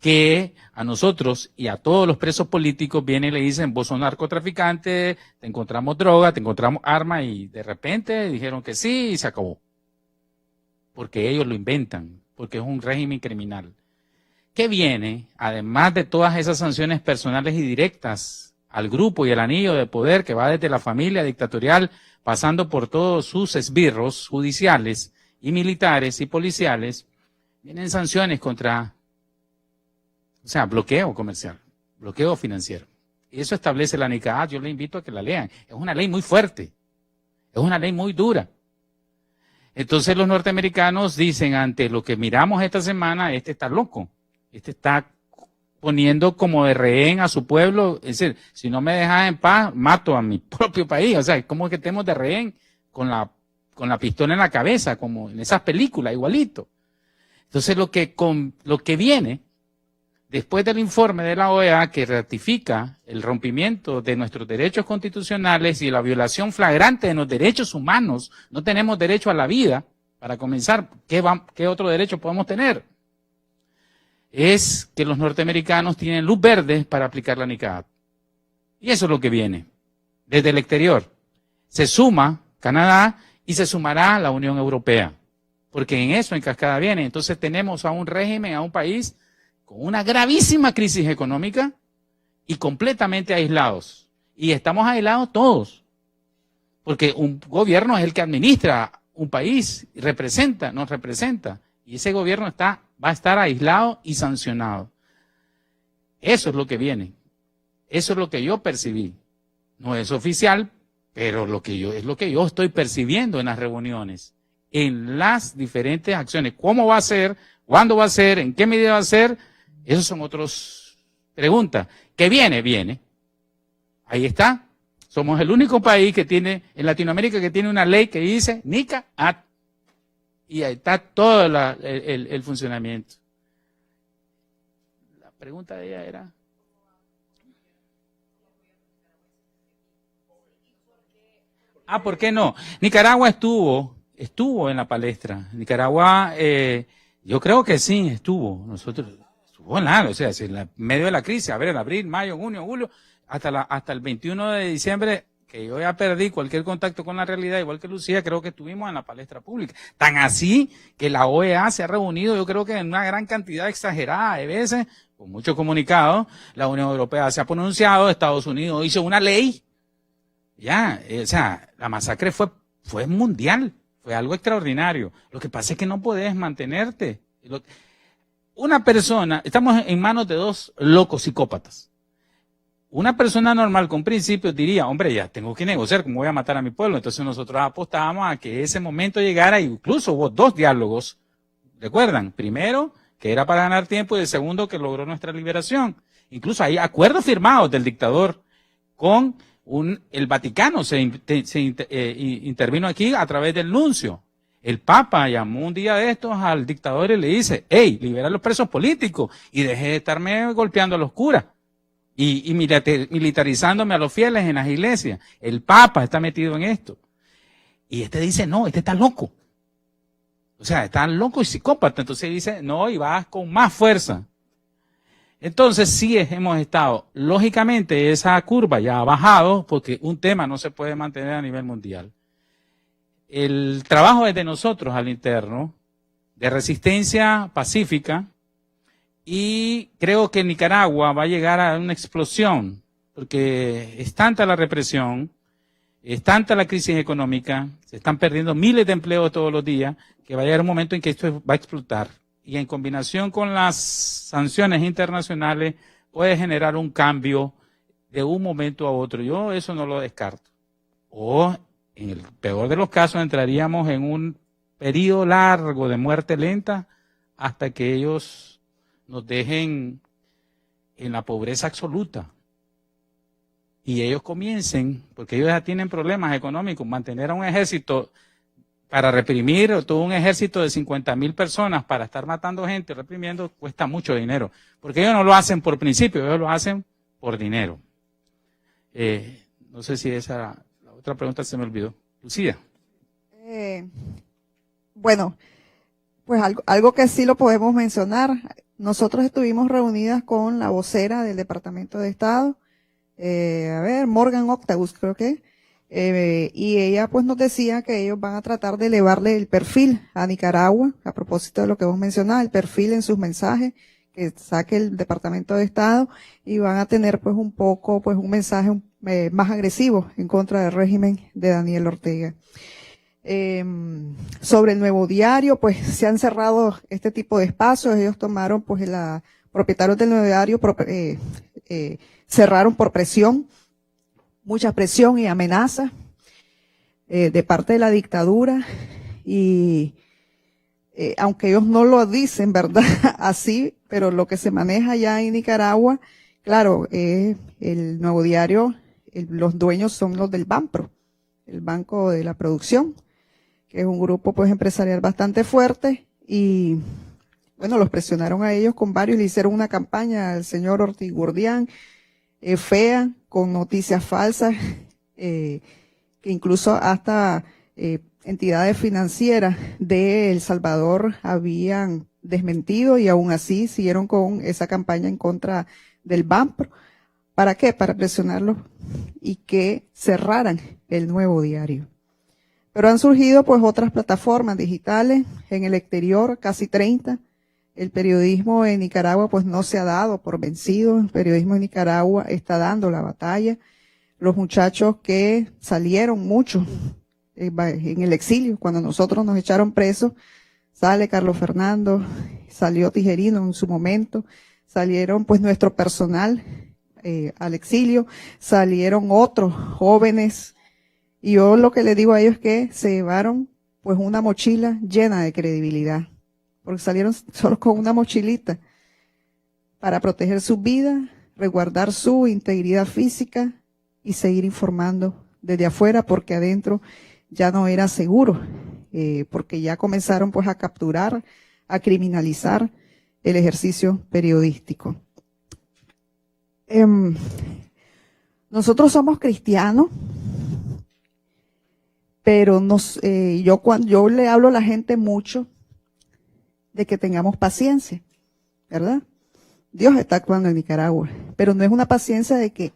que a nosotros y a todos los presos políticos vienen y le dicen, vos sos narcotraficante, te encontramos droga, te encontramos armas, y de repente dijeron que sí y se acabó. Porque ellos lo inventan, porque es un régimen criminal. ¿Qué viene? Además de todas esas sanciones personales y directas al grupo y el anillo de poder que va desde la familia dictatorial, pasando por todos sus esbirros judiciales y militares y policiales, vienen sanciones contra, o sea, bloqueo comercial, bloqueo financiero. Y eso establece la NICAD, yo le invito a que la lean. Es una ley muy fuerte, es una ley muy dura. Entonces los norteamericanos dicen, ante lo que miramos esta semana, este está loco, este está poniendo como de rehén a su pueblo, es decir, si no me dejas en paz, mato a mi propio país. O sea, ¿cómo es que tenemos de rehén con la pistola en la cabeza, como en esas películas, igualito? Entonces lo que viene, después del informe de la OEA que ratifica el rompimiento de nuestros derechos constitucionales y la violación flagrante de los derechos humanos, no tenemos derecho a la vida, para comenzar, ¿qué otro derecho podemos tener? Es que los norteamericanos tienen luz verde para aplicar la NICAD. Y eso es lo que viene desde el exterior. Se suma Canadá y se sumará la Unión Europea, porque en eso en cascada viene. Entonces tenemos a un régimen, a un país con una gravísima crisis económica y completamente aislados. Y estamos aislados todos, porque un gobierno es el que administra un país y nos representa. Y ese gobierno va a estar aislado y sancionado. Eso es lo que viene. Eso es lo que yo percibí. No es oficial, pero es lo que yo estoy percibiendo en las reuniones, en las diferentes acciones. ¿Cómo va a ser? ¿Cuándo va a ser? ¿En qué medida va a ser? Esas son otras preguntas. ¿Qué viene? Viene. Ahí está. Somos el único país que tiene, en Latinoamérica, que tiene una ley que dice NICA-AT. Y ahí está todo el funcionamiento. La pregunta de ella era... ¿por qué no? Nicaragua estuvo en la palestra. Nicaragua, yo creo que sí, estuvo en o sea, en medio de la crisis, a ver, en abril, mayo, junio, julio, hasta el 21 de diciembre, que yo ya perdí cualquier contacto con la realidad, igual que Lucía, creo que estuvimos en la palestra pública. Tan así que la OEA se ha reunido, yo creo que en una gran cantidad exagerada de veces, con muchos comunicados, la Unión Europea se ha pronunciado, Estados Unidos hizo una ley. Ya, o sea, la masacre fue mundial, fue algo extraordinario. Lo que pasa es que no podés mantenerte. Una persona, estamos en manos de dos locos psicópatas. Una persona normal con principios diría, hombre, ya tengo que negociar, ¿cómo voy a matar a mi pueblo? Entonces nosotros apostábamos a que ese momento llegara, incluso hubo dos diálogos, ¿recuerdan? Primero, que era para ganar tiempo, y el segundo, que logró nuestra liberación. Incluso hay acuerdos firmados del dictador con el Vaticano intervino aquí a través del nuncio. El Papa llamó un día de estos al dictador y le dice, hey, libera a los presos políticos y deje de estarme golpeando a los curas y militarizándome a los fieles en las iglesias. El Papa está metido en esto. Y este dice, no, este está loco. O sea, está loco y psicópata. Entonces dice, no, y vas con más fuerza. Entonces sí hemos estado, lógicamente esa curva ya ha bajado porque un tema no se puede mantener a nivel mundial. El trabajo es de nosotros al interno, de resistencia pacífica, y creo que Nicaragua va a llegar a una explosión porque es tanta la represión, es tanta la crisis económica, se están perdiendo miles de empleos todos los días, que va a llegar un momento en que esto va a explotar. Y en combinación con las sanciones internacionales puede generar un cambio de un momento a otro. Yo eso no lo descarto. O en el peor de los casos entraríamos en un periodo largo de muerte lenta hasta que ellos nos dejen en la pobreza absoluta. Y ellos comiencen, porque ellos ya tienen problemas económicos, mantener a un ejército para reprimir todo un ejército de 50,000 personas para estar matando gente, reprimiendo, cuesta mucho dinero. Porque ellos no lo hacen por principio, ellos lo hacen por dinero. No sé si esa, la otra pregunta se me olvidó. Lucía. Bueno, pues algo que sí lo podemos mencionar. Nosotros estuvimos reunidas con la vocera del Departamento de Estado, Morgan Octagus, creo que. Y ella pues nos decía que ellos van a tratar de elevarle el perfil a Nicaragua, a propósito de lo que vos mencionabas, el perfil en sus mensajes que saque el Departamento de Estado, y van a tener pues un poco, pues un mensaje más agresivo en contra del régimen de Daniel Ortega. Sobre el Nuevo Diario, pues se han cerrado este tipo de espacios. Ellos tomaron, pues propietarios del Nuevo Diario cerraron por presión, mucha presión y amenaza de parte de la dictadura, y aunque ellos no lo dicen, ¿verdad? Así, pero lo que se maneja ya en Nicaragua, claro, el Nuevo Diario, los dueños son los del BANPRO, el Banco de la Producción, que es un grupo pues empresarial bastante fuerte, y bueno, los presionaron a ellos con varios, le hicieron una campaña al señor Ortiz Gurdián, fea, con noticias falsas, que incluso hasta entidades financieras de El Salvador habían desmentido, y aún así siguieron con esa campaña en contra del BANPRO. ¿Para qué? Para presionarlos y que cerraran el Nuevo Diario. Pero han surgido pues otras plataformas digitales en el exterior, casi 30. El periodismo en Nicaragua pues no se ha dado por vencido. El periodismo en Nicaragua está dando la batalla. Los muchachos que salieron muchos en el exilio, cuando nosotros nos echaron presos, sale Carlos Fernando, salió Tijerino en su momento, salieron pues nuestro personal al exilio, salieron otros jóvenes, y yo lo que le digo a ellos es que se llevaron pues una mochila llena de credibilidad, porque salieron solo con una mochilita para proteger su vida, resguardar su integridad física y seguir informando desde afuera, porque adentro ya no era seguro, porque ya comenzaron pues a capturar, a criminalizar el ejercicio periodístico. Nosotros somos cristianos, pero yo le hablo a la gente mucho de que tengamos paciencia, ¿verdad? Dios está actuando en Nicaragua, pero no es una paciencia de que,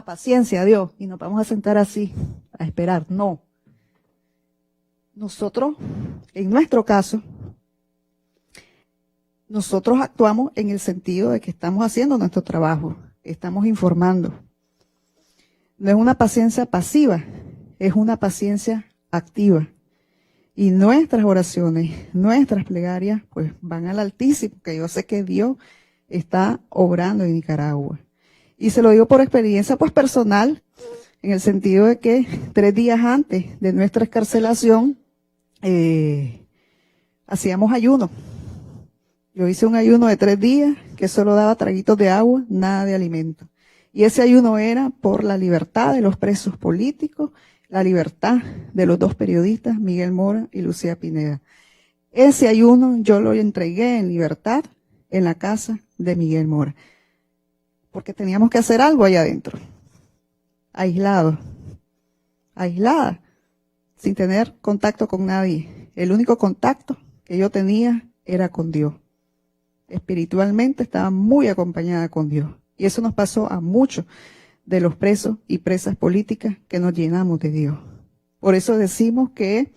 paciencia, Dios, y nos vamos a sentar así a esperar. No. Nosotros, en nuestro caso, nosotros actuamos en el sentido de que estamos haciendo nuestro trabajo, estamos informando. No es una paciencia pasiva, es una paciencia activa. Y nuestras oraciones, nuestras plegarias, pues van al Altísimo, que yo sé que Dios está obrando en Nicaragua. Y se lo digo por experiencia pues personal, en el sentido de que 3 días antes de nuestra excarcelación, hacíamos ayuno. Yo hice un ayuno de 3 días que solo daba traguitos de agua, nada de alimento. Y ese ayuno era por la libertad de los presos políticos, la libertad de los 2 periodistas, Miguel Mora y Lucía Pineda. Ese ayuno yo lo entregué en libertad en la casa de Miguel Mora, porque teníamos que hacer algo allá adentro, aislada, sin tener contacto con nadie. El único contacto que yo tenía era con Dios. Espiritualmente estaba muy acompañada con Dios. Y eso nos pasó a muchos de los presos y presas políticas que nos llenamos de Dios. Por eso decimos que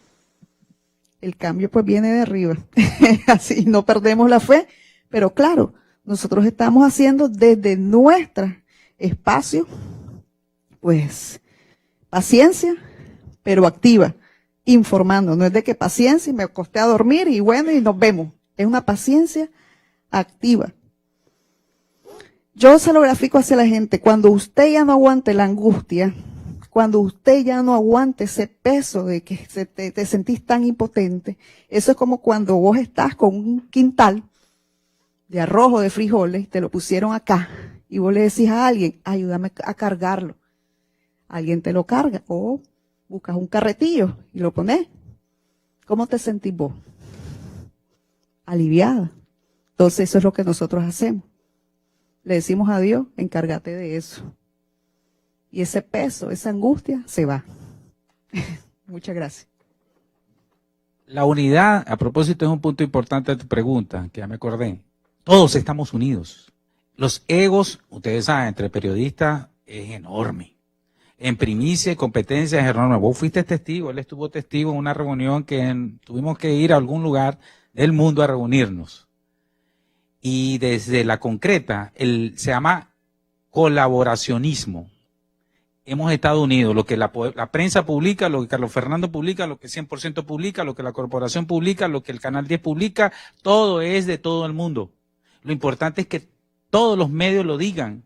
el cambio pues viene de arriba. Así no perdemos la fe, pero claro, nosotros estamos haciendo desde nuestro espacio, pues, paciencia, pero activa, informando. No es de que paciencia y me acosté a dormir y bueno, y nos vemos. Es una paciencia activa. Yo se lo grafico hacia la gente. Cuando usted ya no aguante la angustia, cuando usted ya no aguante ese peso de que te sentís tan impotente, eso es como cuando vos estás con un quintal de arroz o de frijoles, te lo pusieron acá, y vos le decís a alguien, ayúdame a cargarlo. Alguien te lo carga, o buscas un carretillo y lo pones. ¿Cómo te sentís vos? Aliviada. Entonces eso es lo que nosotros hacemos. Le decimos a Dios, encárgate de eso. Y ese peso, esa angustia, se va. Muchas gracias. La unidad, a propósito, es un punto importante de tu pregunta, que ya me acordé. Todos estamos unidos. Los egos, ustedes saben, entre periodistas es enorme. En primicia y competencia es enorme. Vos fuiste testigo, él estuvo testigo en una reunión que tuvimos que ir a algún lugar del mundo a reunirnos. Y desde la concreta, se llama colaboracionismo. Hemos estado unidos. Lo que la prensa publica, lo que Carlos Fernando publica, lo que 100% publica, lo que la corporación publica, lo que el Canal 10 publica, todo es de todo el mundo. Lo importante es que todos los medios lo digan,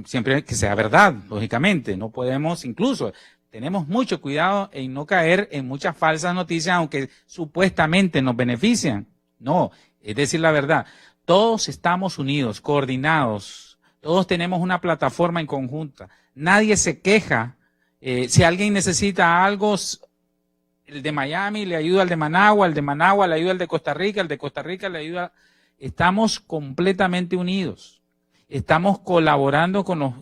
siempre que sea verdad, lógicamente. No podemos, incluso, tenemos mucho cuidado en no caer en muchas falsas noticias, aunque supuestamente nos benefician. No, es decir la verdad. Todos estamos unidos, coordinados, todos tenemos una plataforma en conjunta. Nadie se queja. Si alguien necesita algo, el de Miami le ayuda al de Managua le ayuda al de Costa Rica le ayuda. Estamos completamente unidos. Estamos colaborando con los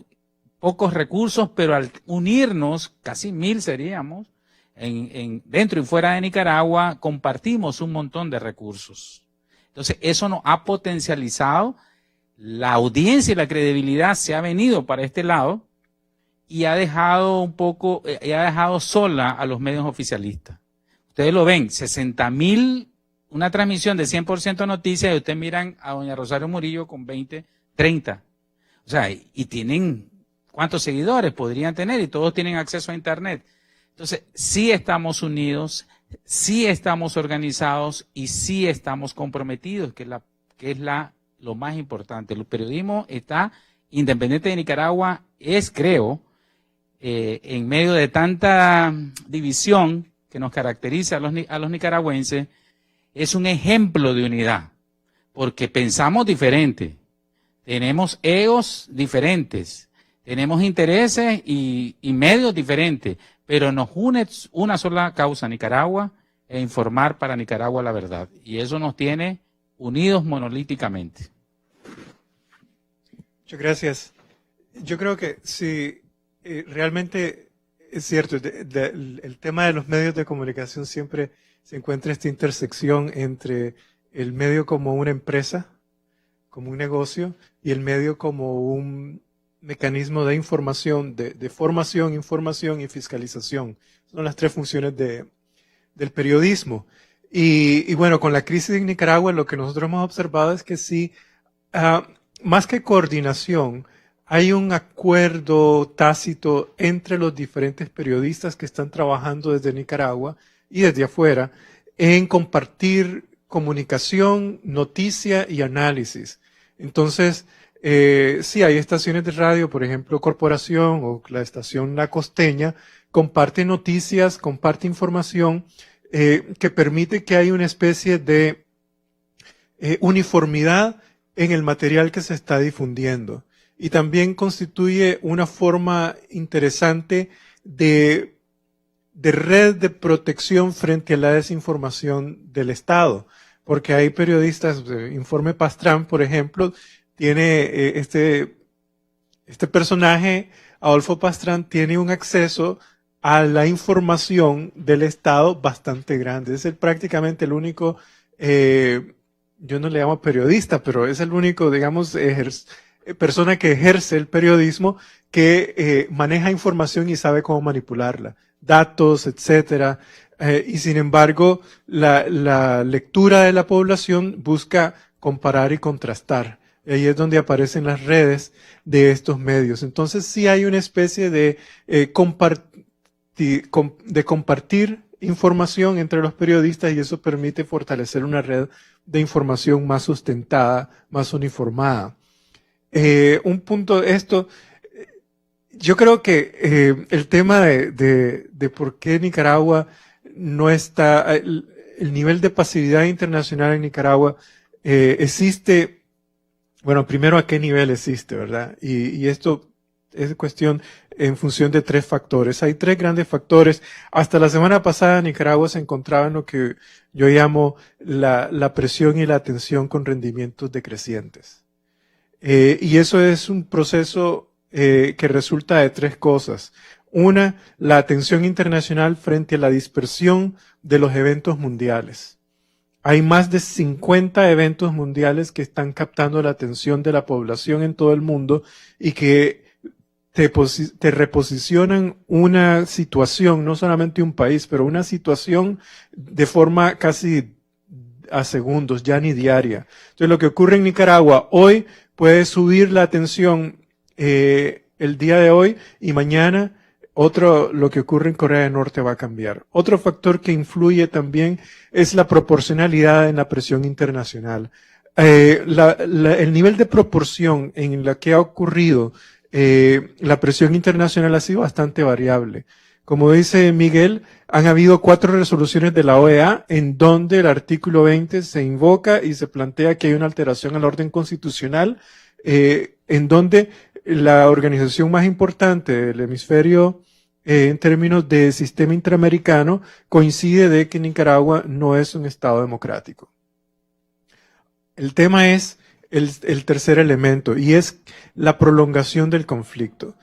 pocos recursos, pero al unirnos, casi 1000 seríamos, dentro y fuera de Nicaragua, compartimos un montón de recursos. Entonces, eso nos ha potencializado la audiencia y la credibilidad se ha venido para este lado y ha dejado sola a los medios oficialistas. Ustedes lo ven, 60.000, una transmisión de 100% noticias, y ustedes miran a doña Rosario Murillo con 20, 30. O sea, y tienen, ¿cuántos seguidores podrían tener? Y todos tienen acceso a Internet. Entonces, sí estamos unidos, sí estamos organizados y sí estamos comprometidos, que es lo más importante. El periodismo está independiente de Nicaragua, creo, en medio de tanta división que nos caracteriza a los nicaragüenses, es un ejemplo de unidad, porque pensamos diferente, tenemos egos diferentes, tenemos intereses y medios diferentes, pero nos une una sola causa, Nicaragua, e informar para Nicaragua la verdad. Y eso nos tiene unidos monolíticamente. Muchas gracias. Yo creo que sí, realmente es cierto, el tema de los medios de comunicación siempre se encuentra esta intersección entre el medio como una empresa, como un negocio, y el medio como un mecanismo de información, de formación, información y fiscalización. Son las tres funciones del periodismo. Y bueno, con la crisis en Nicaragua, lo que nosotros hemos observado es que sí, más que coordinación, hay un acuerdo tácito entre los diferentes periodistas que están trabajando desde Nicaragua y desde afuera en compartir comunicación, noticia y análisis. Entonces, sí, hay estaciones de radio, por ejemplo, Corporación o la estación La Costeña, comparte noticias, comparte información que permite que haya una especie de uniformidad en el material que se está difundiendo. Y también constituye una forma interesante de red de protección frente a la desinformación del Estado. Porque hay periodistas, Informe Pastrán, por ejemplo, tiene este personaje, Adolfo Pastrán, tiene un acceso a la información del Estado bastante grande. Es prácticamente el único, yo no le llamo periodista, pero es el único, digamos, persona que ejerce el periodismo que maneja información y sabe cómo manipularla, datos, etcétera. Y sin embargo, la lectura de la población busca comparar y contrastar. Ahí es donde aparecen las redes de estos medios. Entonces sí hay una especie de compartir información entre los periodistas, y eso permite fortalecer una red de información más sustentada, más uniformada. Un punto de esto, yo creo que el tema de por qué Nicaragua no está, el nivel de pasividad internacional en Nicaragua existe, bueno, primero a qué nivel existe, ¿verdad? Y esto es cuestión en función de tres factores. Hay tres grandes factores. Hasta la semana pasada Nicaragua se encontraba en lo que yo llamo la presión y la tensión con rendimientos decrecientes. Y eso es un proceso que resulta de tres cosas. Una, la atención internacional frente a la dispersión de los eventos mundiales. Hay más de 50 eventos mundiales que están captando la atención de la población en todo el mundo y que te reposicionan una situación, no solamente un país, pero una situación de forma casi a segundos, ya ni diaria. Entonces, lo que ocurre en Nicaragua hoy puede subir la atención el día de hoy, y mañana lo que ocurre en Corea del Norte va a cambiar. Otro factor que influye también es la proporcionalidad en la presión internacional. El nivel de proporción en la que ha ocurrido la presión internacional ha sido bastante variable. Como dice Miguel, han habido 4 resoluciones de la OEA en donde el artículo 20 se invoca y se plantea que hay una alteración al orden constitucional, en donde la organización más importante del hemisferio en términos de sistema interamericano coincide de que Nicaragua no es un Estado democrático. El tema es el tercer elemento, y es la prolongación del conflicto.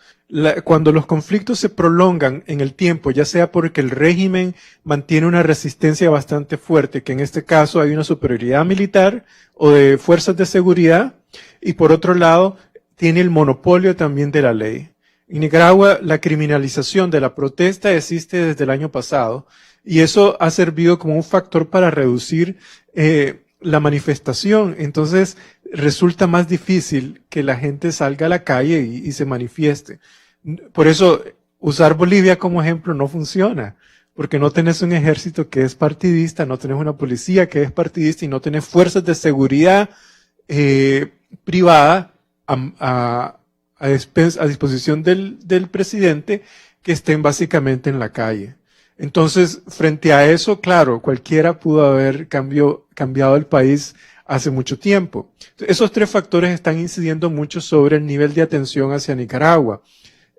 Cuando los conflictos se prolongan en el tiempo, ya sea porque el régimen mantiene una resistencia bastante fuerte, que en este caso hay una superioridad militar o de fuerzas de seguridad, y por otro lado tiene el monopolio también de la ley. En Nicaragua la criminalización de la protesta existe desde el año pasado y eso ha servido como un factor para reducir la manifestación. Entonces resulta más difícil que la gente salga a la calle y se manifieste. Por eso usar Bolivia como ejemplo no funciona, porque no tenés un ejército que es partidista, no tenés una policía que es partidista y no tenés fuerzas de seguridad privada a disposición del presidente que estén básicamente en la calle. Entonces, frente a eso, claro, cualquiera pudo haber cambiado el país hace mucho tiempo. Esos tres factores están incidiendo mucho sobre el nivel de atención hacia Nicaragua.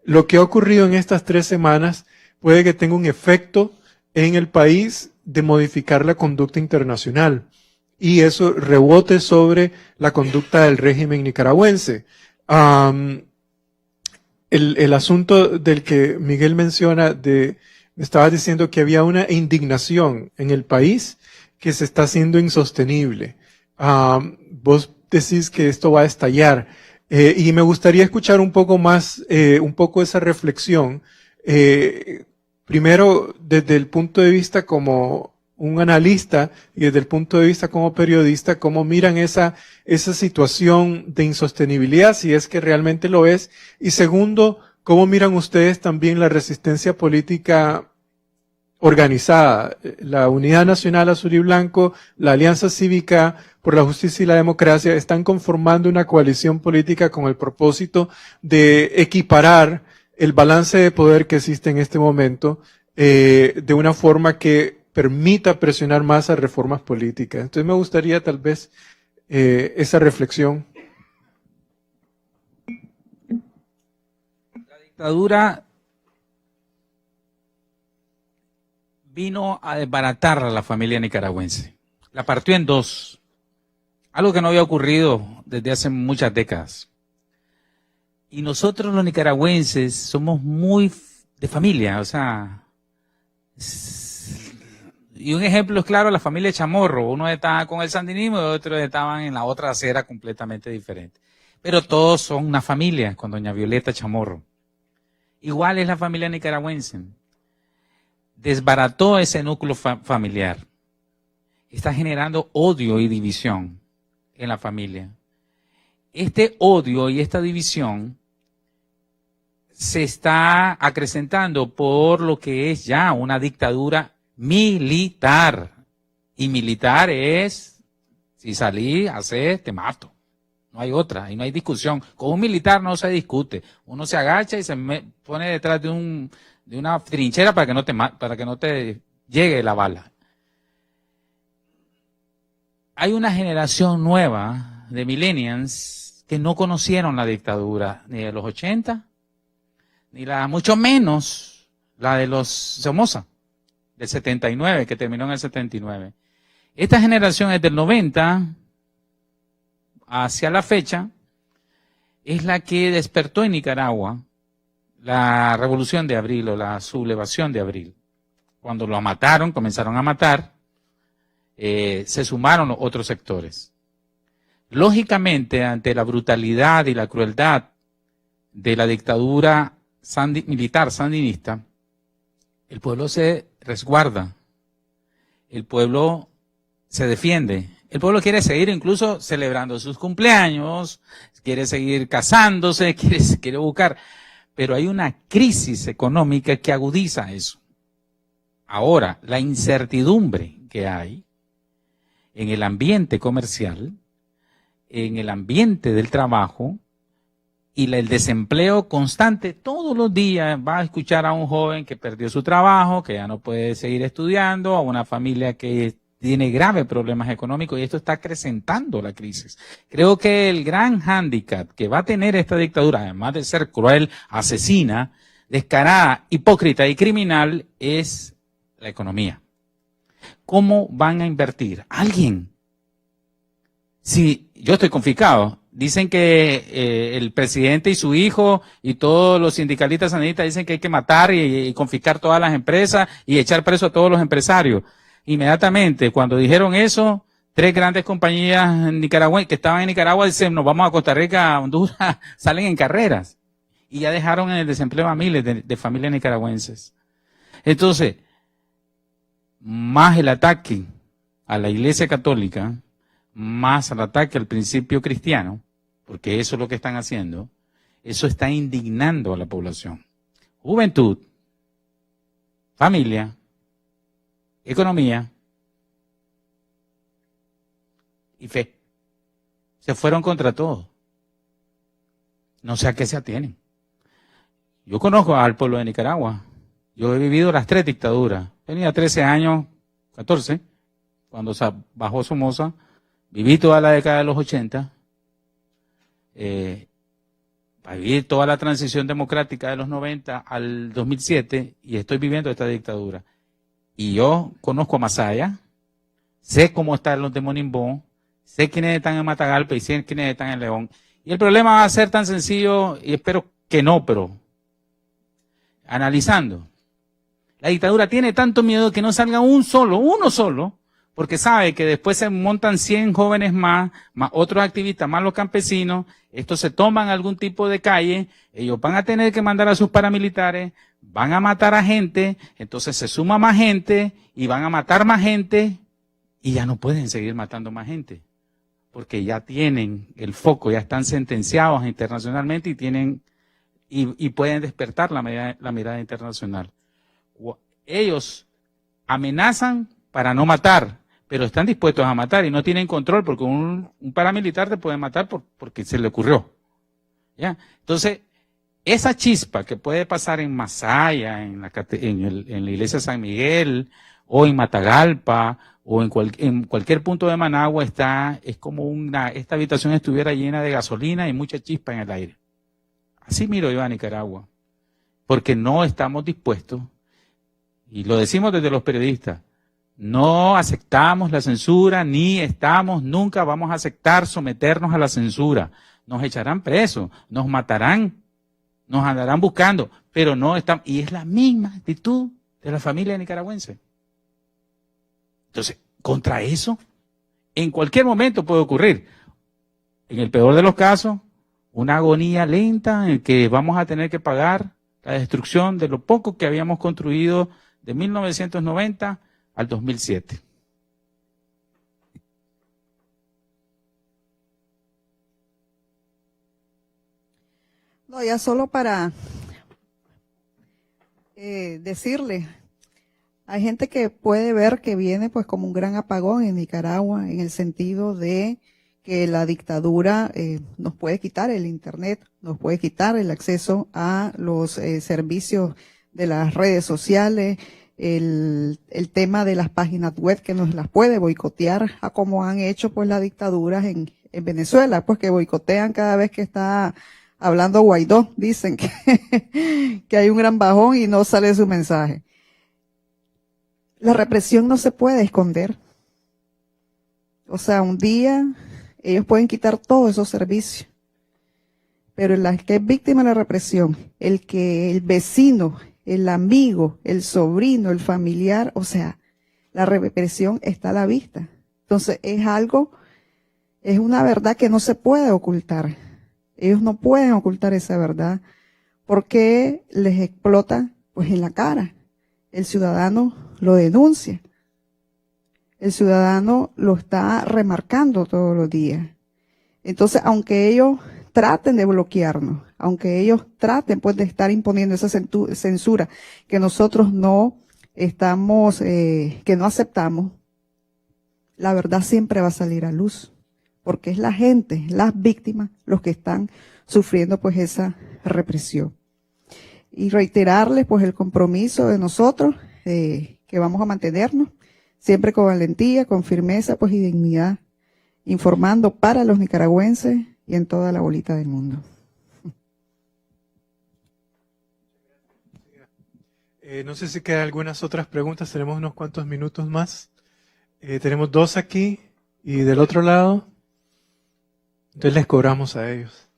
Lo que ha ocurrido en estas 3 semanas puede que tenga un efecto en el país de modificar la conducta internacional y eso rebote sobre la conducta del régimen nicaragüense. El asunto del que Miguel menciona, me estaba diciendo que había una indignación en el país que se está haciendo insostenible. Vos decís que esto va a estallar y me gustaría escuchar un poco más, un poco esa reflexión. Primero, desde el punto de vista como un analista y desde el punto de vista como periodista, cómo miran esa situación de insostenibilidad, si es que realmente lo es. Y segundo, cómo miran ustedes también la resistencia política organizada, la Unidad Nacional Azul y Blanco, la Alianza Cívica por la Justicia y la Democracia, están conformando una coalición política con el propósito de equiparar el balance de poder que existe en este momento de una forma que permita presionar más a reformas políticas. Entonces me gustaría tal vez esa reflexión. La dictadura vino a desbaratar a la familia nicaragüense. La partió en dos. Algo que no había ocurrido desde hace muchas décadas. Y nosotros los nicaragüenses somos muy de familia, o sea, y un ejemplo es claro, la familia Chamorro, uno estaba con el sandinismo y otros estaban en la otra acera completamente diferente. Pero todos son una familia con doña Violeta Chamorro. Igual es la familia nicaragüense. Desbarató ese núcleo familiar. Está generando odio y división en la familia. Este odio y esta división se está acrecentando por lo que es ya una dictadura militar. Y militar es, si salí, hacer, te mato. No hay otra, y no hay discusión. Con un militar no se discute. Uno se agacha y se pone detrás de una trinchera para que no te llegue la bala. Hay una generación nueva de millennials que no conocieron la dictadura ni de los 80, ni mucho menos la de los Somoza, del 79, que terminó en el 79. Esta generación es del 90 hacia la fecha, es la que despertó en Nicaragua la revolución de abril o la sublevación de abril. Cuando lo mataron, comenzaron a matar, se sumaron los otros sectores. Lógicamente, ante la brutalidad y la crueldad de la dictadura militar sandinista, el pueblo se resguarda, el pueblo se defiende, el pueblo quiere seguir incluso celebrando sus cumpleaños, quiere seguir casándose, quiere buscar, pero hay una crisis económica que agudiza eso. Ahora, la incertidumbre que hay en el ambiente comercial, en el ambiente del trabajo y el desempleo constante, todos los días va a escuchar a un joven que perdió su trabajo, que ya no puede seguir estudiando, a una familia que tiene graves problemas económicos y esto está acrecentando la crisis. Creo que el gran hándicap que va a tener esta dictadura, además de ser cruel, asesina, descarada, hipócrita y criminal, es la economía. ¿Cómo van a invertir? ¿Alguien? Si yo estoy confiscado. Dicen que el presidente y su hijo y todos los sindicalistas sandinistas dicen que hay que matar y confiscar todas las empresas y echar preso a todos los empresarios. Inmediatamente, cuando dijeron eso, 3 grandes compañías nicaragüenses que estaban en Nicaragua dicen, nos vamos a Costa Rica, a Honduras, salen en carreras. Y ya dejaron en el desempleo a miles de familias nicaragüenses. Entonces, más el ataque a la Iglesia Católica, más el ataque al principio cristiano, porque eso es lo que están haciendo, eso está indignando a la población. Juventud, familia, economía y fe. Se fueron contra todo. No sé a qué se atienen. Yo conozco al pueblo de Nicaragua. Yo he vivido las 3 dictaduras. Tenía 13 años, 14, cuando bajó Somoza. Viví toda la década de los 80. Viví toda la transición democrática de los 90 al 2007 y estoy viviendo esta dictadura. Y yo conozco a Masaya, sé cómo están los de Monimbó, sé quiénes están en Matagalpa y sé quiénes están en León. Y el problema va a ser tan sencillo, y espero que no, pero analizando. La dictadura tiene tanto miedo que no salga uno solo, porque sabe que después se montan 100 jóvenes más otros activistas, más los campesinos, estos se toman algún tipo de calle, ellos van a tener que mandar a sus paramilitares, van a matar a gente, entonces se suma más gente y van a matar más gente y ya no pueden seguir matando más gente, porque ya tienen el foco, ya están sentenciados internacionalmente y tienen y pueden despertar la mirada internacional. Ellos amenazan para no matar, pero están dispuestos a matar y no tienen control porque un paramilitar te puede matar porque se le ocurrió. ¿Ya? Entonces, esa chispa que puede pasar en Masaya, en la iglesia de San Miguel, o en Matagalpa, o en cualquier punto de Managua, es como esta habitación estuviera llena de gasolina y mucha chispa en el aire. Así miro yo a Nicaragua, porque no estamos dispuestos, y lo decimos desde los periodistas, no aceptamos la censura, nunca vamos a aceptar someternos a la censura. Nos echarán presos, nos matarán, nos andarán buscando, pero no estamos, y es la misma actitud de la familia nicaragüense. Entonces, contra eso, en cualquier momento puede ocurrir. En el peor de los casos, una agonía lenta en que vamos a tener que pagar la destrucción de lo poco que habíamos construido de 1990 al 2007. No, ya solo para decirle, hay gente que puede ver que viene pues como un gran apagón en Nicaragua, en el sentido de que la dictadura nos puede quitar el internet, nos puede quitar el acceso a los servicios de las redes sociales, el tema de las páginas web que nos las puede boicotear, a como han hecho pues las dictaduras en Venezuela, pues que boicotean cada vez que está hablando Guaidó, dicen que hay un gran bajón y no sale su mensaje. La represión no se puede esconder. O sea, un día ellos pueden quitar todos esos servicios, pero la que es víctima de la represión, el vecino, el amigo, el sobrino, el familiar, o sea, la represión está a la vista. Entonces es una verdad que no se puede ocultar. Ellos no pueden ocultar esa verdad porque les explota pues en la cara. El ciudadano lo denuncia. El ciudadano lo está remarcando todos los días. Entonces, aunque ellos traten de bloquearnos, aunque ellos traten pues de estar imponiendo esa censura que nosotros no estamos, que no aceptamos, la verdad siempre va a salir a luz, porque es la gente, las víctimas, los que están sufriendo pues esa represión. Y reiterarles pues el compromiso de nosotros, que vamos a mantenernos siempre con valentía, con firmeza pues y dignidad, informando para los nicaragüenses y en toda la bolita del mundo. No sé si quedan algunas otras preguntas, tenemos unos cuantos minutos más. Tenemos 2 aquí y del otro lado, entonces les cobramos a ellos.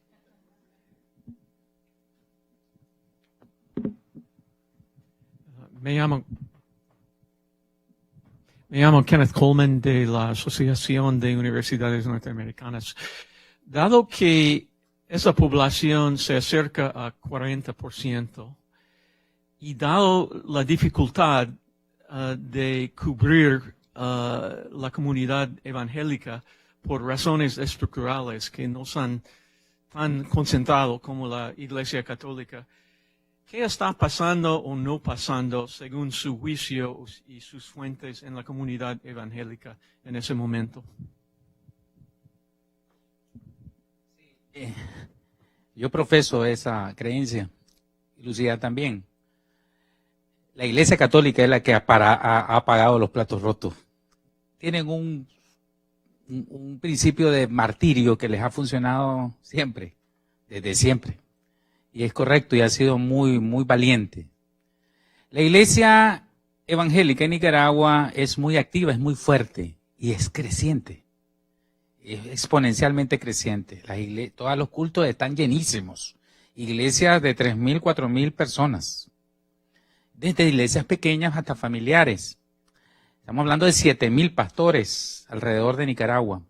Me llamo Me llamo Kenneth Coleman de la Asociación de Universidades Norteamericanas. Dado que esa población se acerca a 40% y dado la dificultad de cubrir la comunidad evangélica por razones estructurales que no son tan concentrados como la Iglesia Católica, ¿qué está pasando o no pasando según su juicio y sus fuentes en la comunidad evangélica en ese momento? Yo profeso esa creencia, y Lucía también. La Iglesia Católica es la que ha pagado los platos rotos. Tienen un principio de martirio que les ha funcionado siempre, desde siempre. Y es correcto y ha sido muy, muy valiente. La Iglesia Evangélica en Nicaragua es muy activa, es muy fuerte y es creciente. Es exponencialmente creciente. Todos los cultos están llenísimos. Iglesias de 3.000, 4.000 personas. Desde iglesias pequeñas hasta familiares. Estamos hablando de 7.000 pastores alrededor de Nicaragua.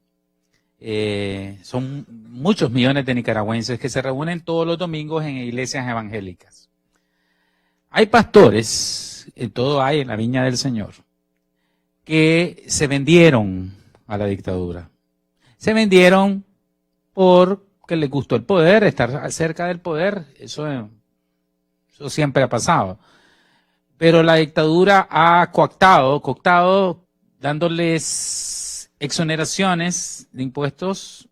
Son muchos millones de nicaragüenses que se reúnen todos los domingos en iglesias evangélicas. Hay pastores, en todo hay en la viña del Señor, que se vendieron a la dictadura. Se vendieron porque les gustó el poder, estar cerca del poder, eso siempre ha pasado. Pero la dictadura ha cooptado, dándoles exoneraciones de impuestos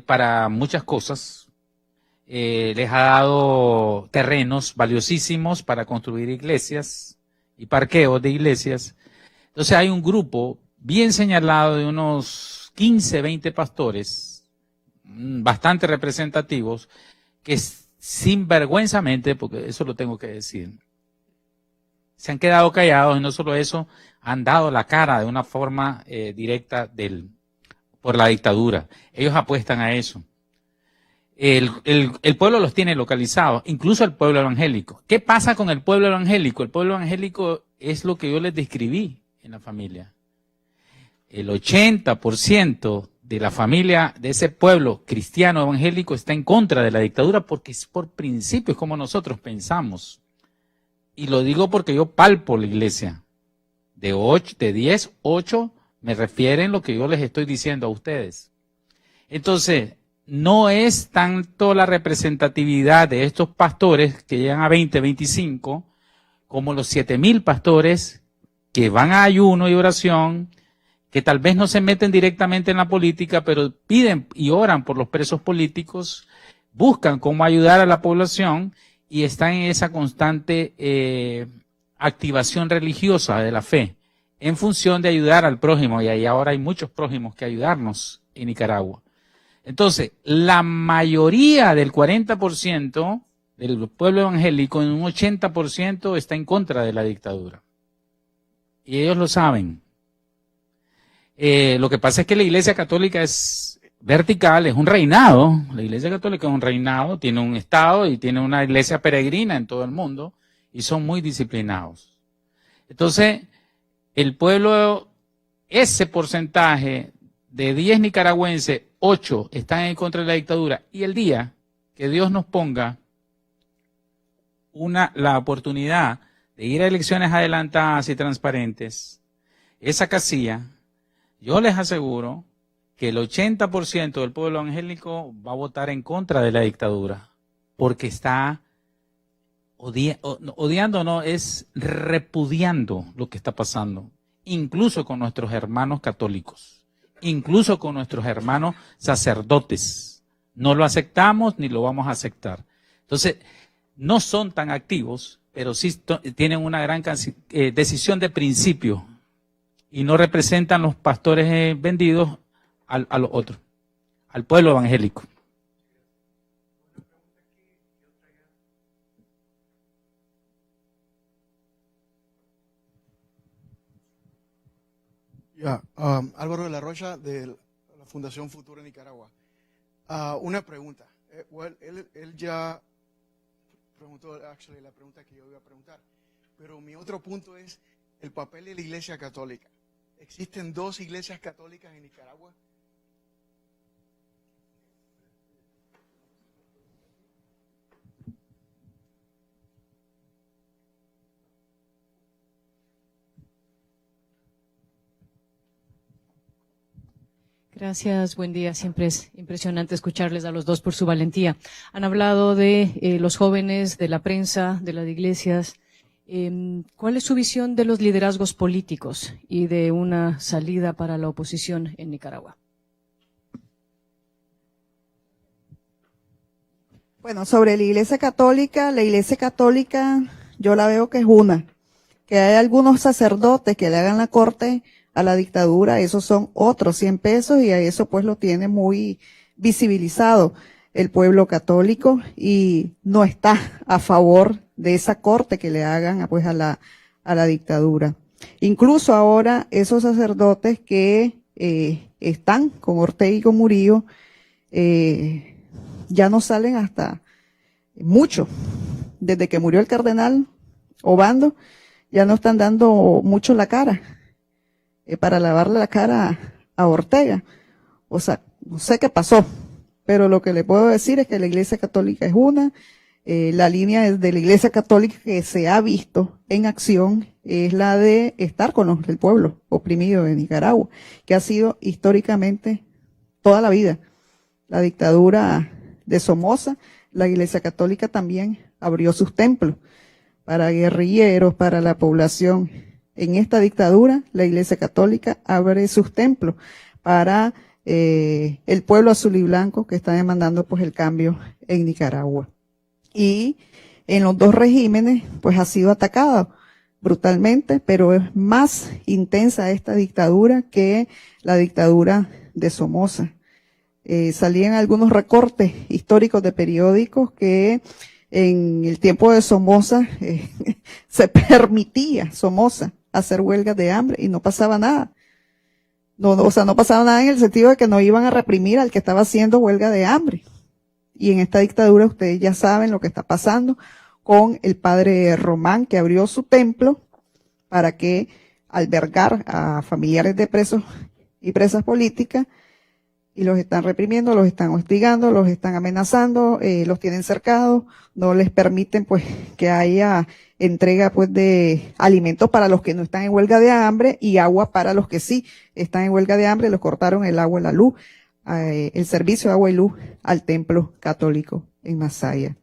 para muchas cosas. Les ha dado terrenos valiosísimos para construir iglesias y parqueos de iglesias. Entonces hay un grupo bien señalado de unos 15, 20 pastores, bastante representativos, que sinvergüenzamente, porque eso lo tengo que decir, se han quedado callados y no solo eso, han dado la cara de una forma directa por la dictadura. Ellos apuestan a eso. El pueblo los tiene localizados, incluso el pueblo evangélico. ¿Qué pasa con el pueblo evangélico? El pueblo evangélico es lo que yo les describí en la familia. El 80% de la familia de ese pueblo cristiano evangélico está en contra de la dictadura porque es por principios como nosotros pensamos. Y lo digo porque yo palpo la iglesia. De 10, 8 me refieren lo que yo les estoy diciendo a ustedes. Entonces, no es tanto la representatividad de estos pastores que llegan a 20, 25, como los 7.000 pastores que van a ayuno y oración, que tal vez no se meten directamente en la política, pero piden y oran por los presos políticos, buscan cómo ayudar a la población y están en esa constante activación religiosa de la fe, en función de ayudar al prójimo, y ahí ahora hay muchos prójimos que ayudarnos en Nicaragua. Entonces, la mayoría del 40% del pueblo evangélico, en un 80%, está en contra de la dictadura. Y ellos lo saben. Lo que pasa es que la Iglesia Católica es vertical, es un reinado. La Iglesia Católica es un reinado, tiene un Estado y tiene una iglesia peregrina en todo el mundo y son muy disciplinados. Entonces, el pueblo, ese porcentaje de 10 nicaragüenses, 8 están en contra de la dictadura, y el día que Dios nos ponga la oportunidad de ir a elecciones adelantadas y transparentes, esa casilla, yo les aseguro que el 80% del pueblo evangélico va a votar en contra de la dictadura, porque está odiando, no, es repudiando lo que está pasando, incluso con nuestros hermanos católicos, incluso con nuestros hermanos sacerdotes. No lo aceptamos ni lo vamos a aceptar. Entonces, no son tan activos, pero sí tienen una gran decisión de principio y no representan los pastores vendidos a los otros, al pueblo evangélico. Álvaro de la Rocha, de la Fundación Futuro Nicaragua. Una pregunta. Él ya preguntó la pregunta que yo iba a preguntar, pero mi otro punto es, el papel de la Iglesia Católica. ¿Existen dos iglesias católicas en Nicaragua? Gracias, buen día. Siempre es impresionante escucharles a los dos por su valentía. Han hablado de los jóvenes, de la prensa, de las iglesias. ¿Cuál es su visión de los liderazgos políticos y de una salida para la oposición en Nicaragua? Bueno, sobre la Iglesia Católica yo la veo que es una. Que hay algunos sacerdotes que le hagan la corte a la dictadura, esos son otros 100 pesos y a eso pues lo tiene muy visibilizado el pueblo católico y no está a favor de esa corte que le hagan pues a la dictadura. Incluso ahora esos sacerdotes que están con Ortega y con Murillo ya no salen hasta mucho. Desde que murió el cardenal Obando ya no están dando mucho la cara. Para lavarle la cara a Ortega. O sea, no sé qué pasó, pero lo que le puedo decir es que la Iglesia Católica es una, la línea de la Iglesia Católica que se ha visto en acción es la de estar con el pueblo oprimido de Nicaragua, que ha sido históricamente toda la vida. La dictadura de Somoza, la Iglesia Católica también abrió sus templos para guerrilleros, para la población. En esta dictadura, la Iglesia Católica abre sus templos para el pueblo azul y blanco que está demandando pues el cambio en Nicaragua. Y en los dos regímenes pues ha sido atacado brutalmente, pero es más intensa esta dictadura que la dictadura de Somoza. Salían algunos recortes históricos de periódicos que en el tiempo de Somoza se permitía Somoza hacer huelgas de hambre y no pasaba nada. No pasaba nada en el sentido de que no iban a reprimir al que estaba haciendo huelga de hambre. Y en esta dictadura ustedes ya saben lo que está pasando con el padre Román, que abrió su templo para que albergar a familiares de presos y presas políticas, y los están reprimiendo, los están hostigando, los están amenazando, los tienen cercados, no les permiten pues que haya entrega pues de alimentos para los que no están en huelga de hambre y agua para los que sí están en huelga de hambre. Los cortaron el agua y la luz, el servicio de agua y luz al templo católico en Masaya.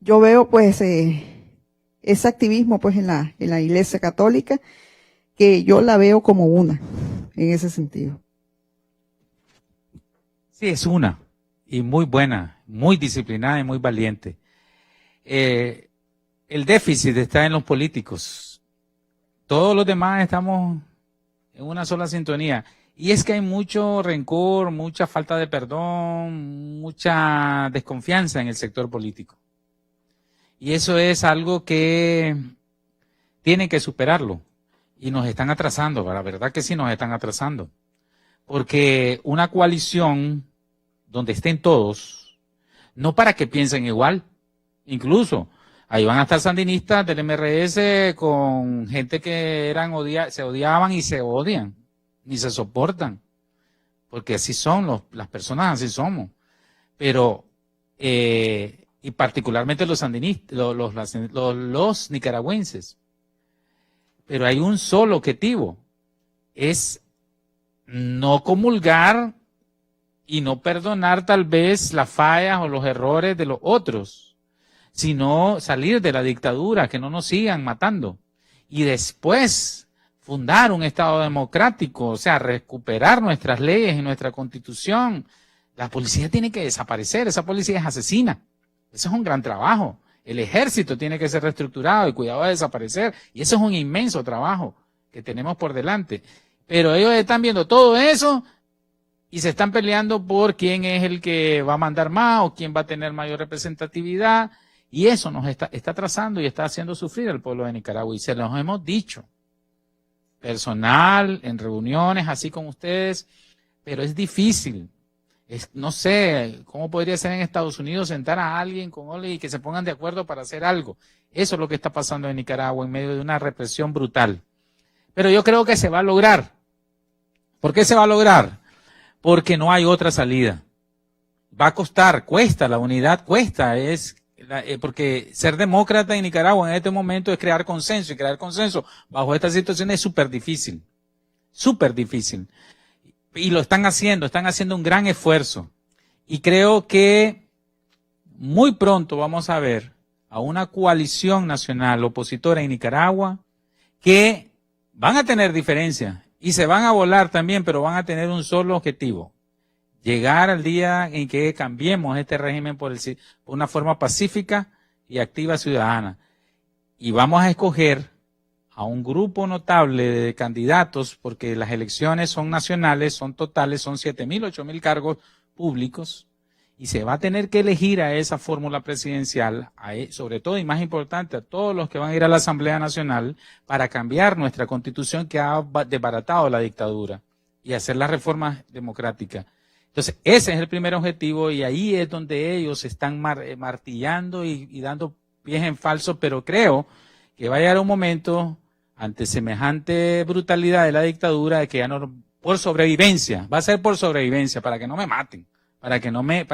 Yo veo pues ese activismo pues en la Iglesia Católica, que yo la veo como una en ese sentido. Sí, es una, y muy buena, muy disciplinada y muy valiente. El déficit está en los políticos. Todos los demás estamos en una sola sintonía. Y es que hay mucho rencor, mucha falta de perdón, mucha desconfianza en el sector político. Y eso es algo que tienen que superarlo. Y nos están atrasando, la verdad que sí nos están atrasando. Porque una coalición donde estén todos, no para que piensen igual, incluso ahí van a estar sandinistas del MRS con gente que se odiaban y se odian, ni se soportan, porque así son las personas, así somos. Pero, y particularmente los sandinistas, los nicaragüenses. Pero hay un solo objetivo, es no comulgar y no perdonar tal vez las fallas o los errores de los otros, sino salir de la dictadura, que no nos sigan matando. Y después fundar un Estado democrático, o sea, recuperar nuestras leyes y nuestra Constitución. La policía tiene que desaparecer, esa policía es asesina. Eso es un gran trabajo. El ejército tiene que ser reestructurado y cuidado de desaparecer. Y eso es un inmenso trabajo que tenemos por delante. Pero ellos están viendo todo eso y se están peleando por quién es el que va a mandar más o quién va a tener mayor representatividad. Y eso nos está atrasando y está haciendo sufrir al pueblo de Nicaragua. Y se los hemos dicho. Personal, en reuniones, así con ustedes. Pero es difícil. No sé, ¿cómo podría ser en Estados Unidos sentar a alguien con Ole y que se pongan de acuerdo para hacer algo? Eso es lo que está pasando en Nicaragua en medio de una represión brutal. Pero yo creo que se va a lograr. ¿Por qué se va a lograr? Porque no hay otra salida. Va a costar, cuesta, la unidad cuesta, porque ser demócrata en Nicaragua en este momento es crear consenso, y crear consenso bajo esta situación es súper difícil. Súper difícil. Y lo están haciendo un gran esfuerzo. Y creo que muy pronto vamos a ver a una coalición nacional opositora en Nicaragua que van a tener diferencias y se van a volar también, pero van a tener un solo objetivo: llegar al día en que cambiemos este régimen por una forma pacífica y activa ciudadana. Y vamos a escoger a un grupo notable de candidatos, porque las elecciones son nacionales, son totales, son 7.000, 8.000 cargos públicos, y se va a tener que elegir a esa fórmula presidencial, sobre todo y más importante, a todos los que van a ir a la Asamblea Nacional para cambiar nuestra Constitución que ha desbaratado la dictadura y hacer las reformas democráticas. Entonces, ese es el primer objetivo y ahí es donde ellos están martillando y dando pies en falso, pero creo que va a llegar un momento ante semejante brutalidad de la dictadura de que ya no, por sobrevivencia, va a ser por sobrevivencia, para que no me maten, para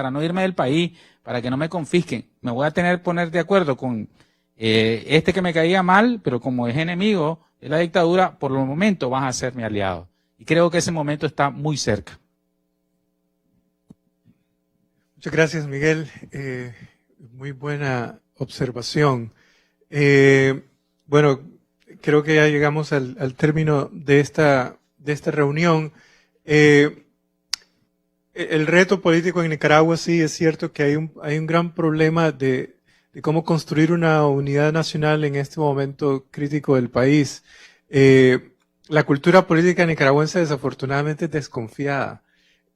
no irme del país, para que no me confisquen. Me voy a poner de acuerdo con este que me caía mal, pero como es enemigo de la dictadura, por el momento vas a ser mi aliado. Y creo que ese momento está muy cerca. Muchas gracias, Miguel. Muy buena observación. Bueno, creo que ya llegamos al término de esta reunión. El reto político en Nicaragua, sí, es cierto que hay un gran problema de cómo construir una unidad nacional en este momento crítico del país. La cultura política nicaragüense desafortunadamente es desconfiada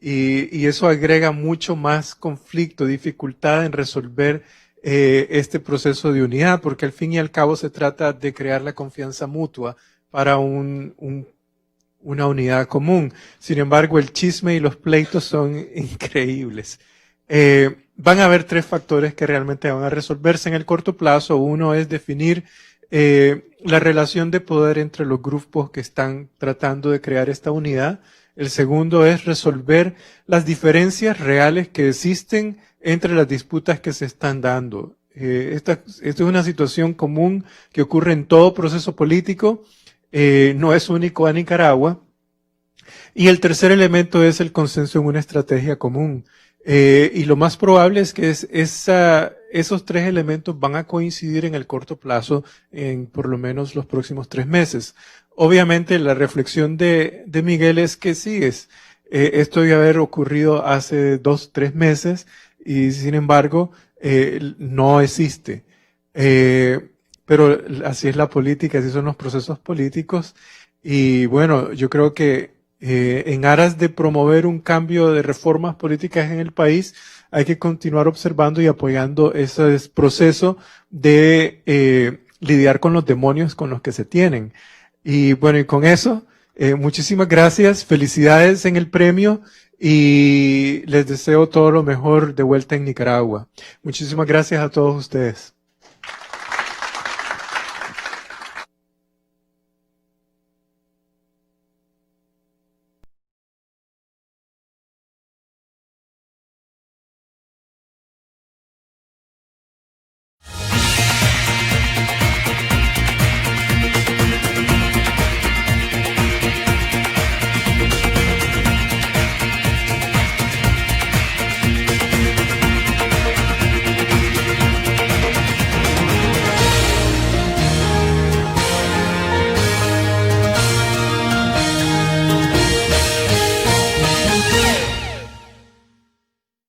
y eso agrega mucho más conflicto, dificultad en resolver este proceso de unidad, porque al fin y al cabo se trata de crear la confianza mutua para una unidad común. Sin embargo, el chisme y los pleitos son increíbles. Van a haber tres factores que realmente van a resolverse en el corto plazo. Uno es definir la relación de poder entre los grupos que están tratando de crear esta unidad. El segundo es resolver las diferencias reales que existen entre las disputas que se están dando. Esta es una situación común que ocurre en todo proceso político, no es único a Nicaragua. Y el tercer elemento es el consenso en una estrategia común. Y lo más probable es que esos tres elementos van a coincidir en el corto plazo, en por lo menos los próximos 3 meses. Obviamente la reflexión de Miguel es que sí, esto debe haber ocurrido hace 2-3 meses y sin embargo no existe. Pero así es la política, así son los procesos políticos y bueno, yo creo que en aras de promover un cambio de reformas políticas en el país, hay que continuar observando y apoyando ese proceso de lidiar con los demonios con los que se tienen. Y bueno, y con eso, muchísimas gracias, felicidades en el premio y les deseo todo lo mejor de vuelta en Nicaragua. Muchísimas gracias a todos ustedes.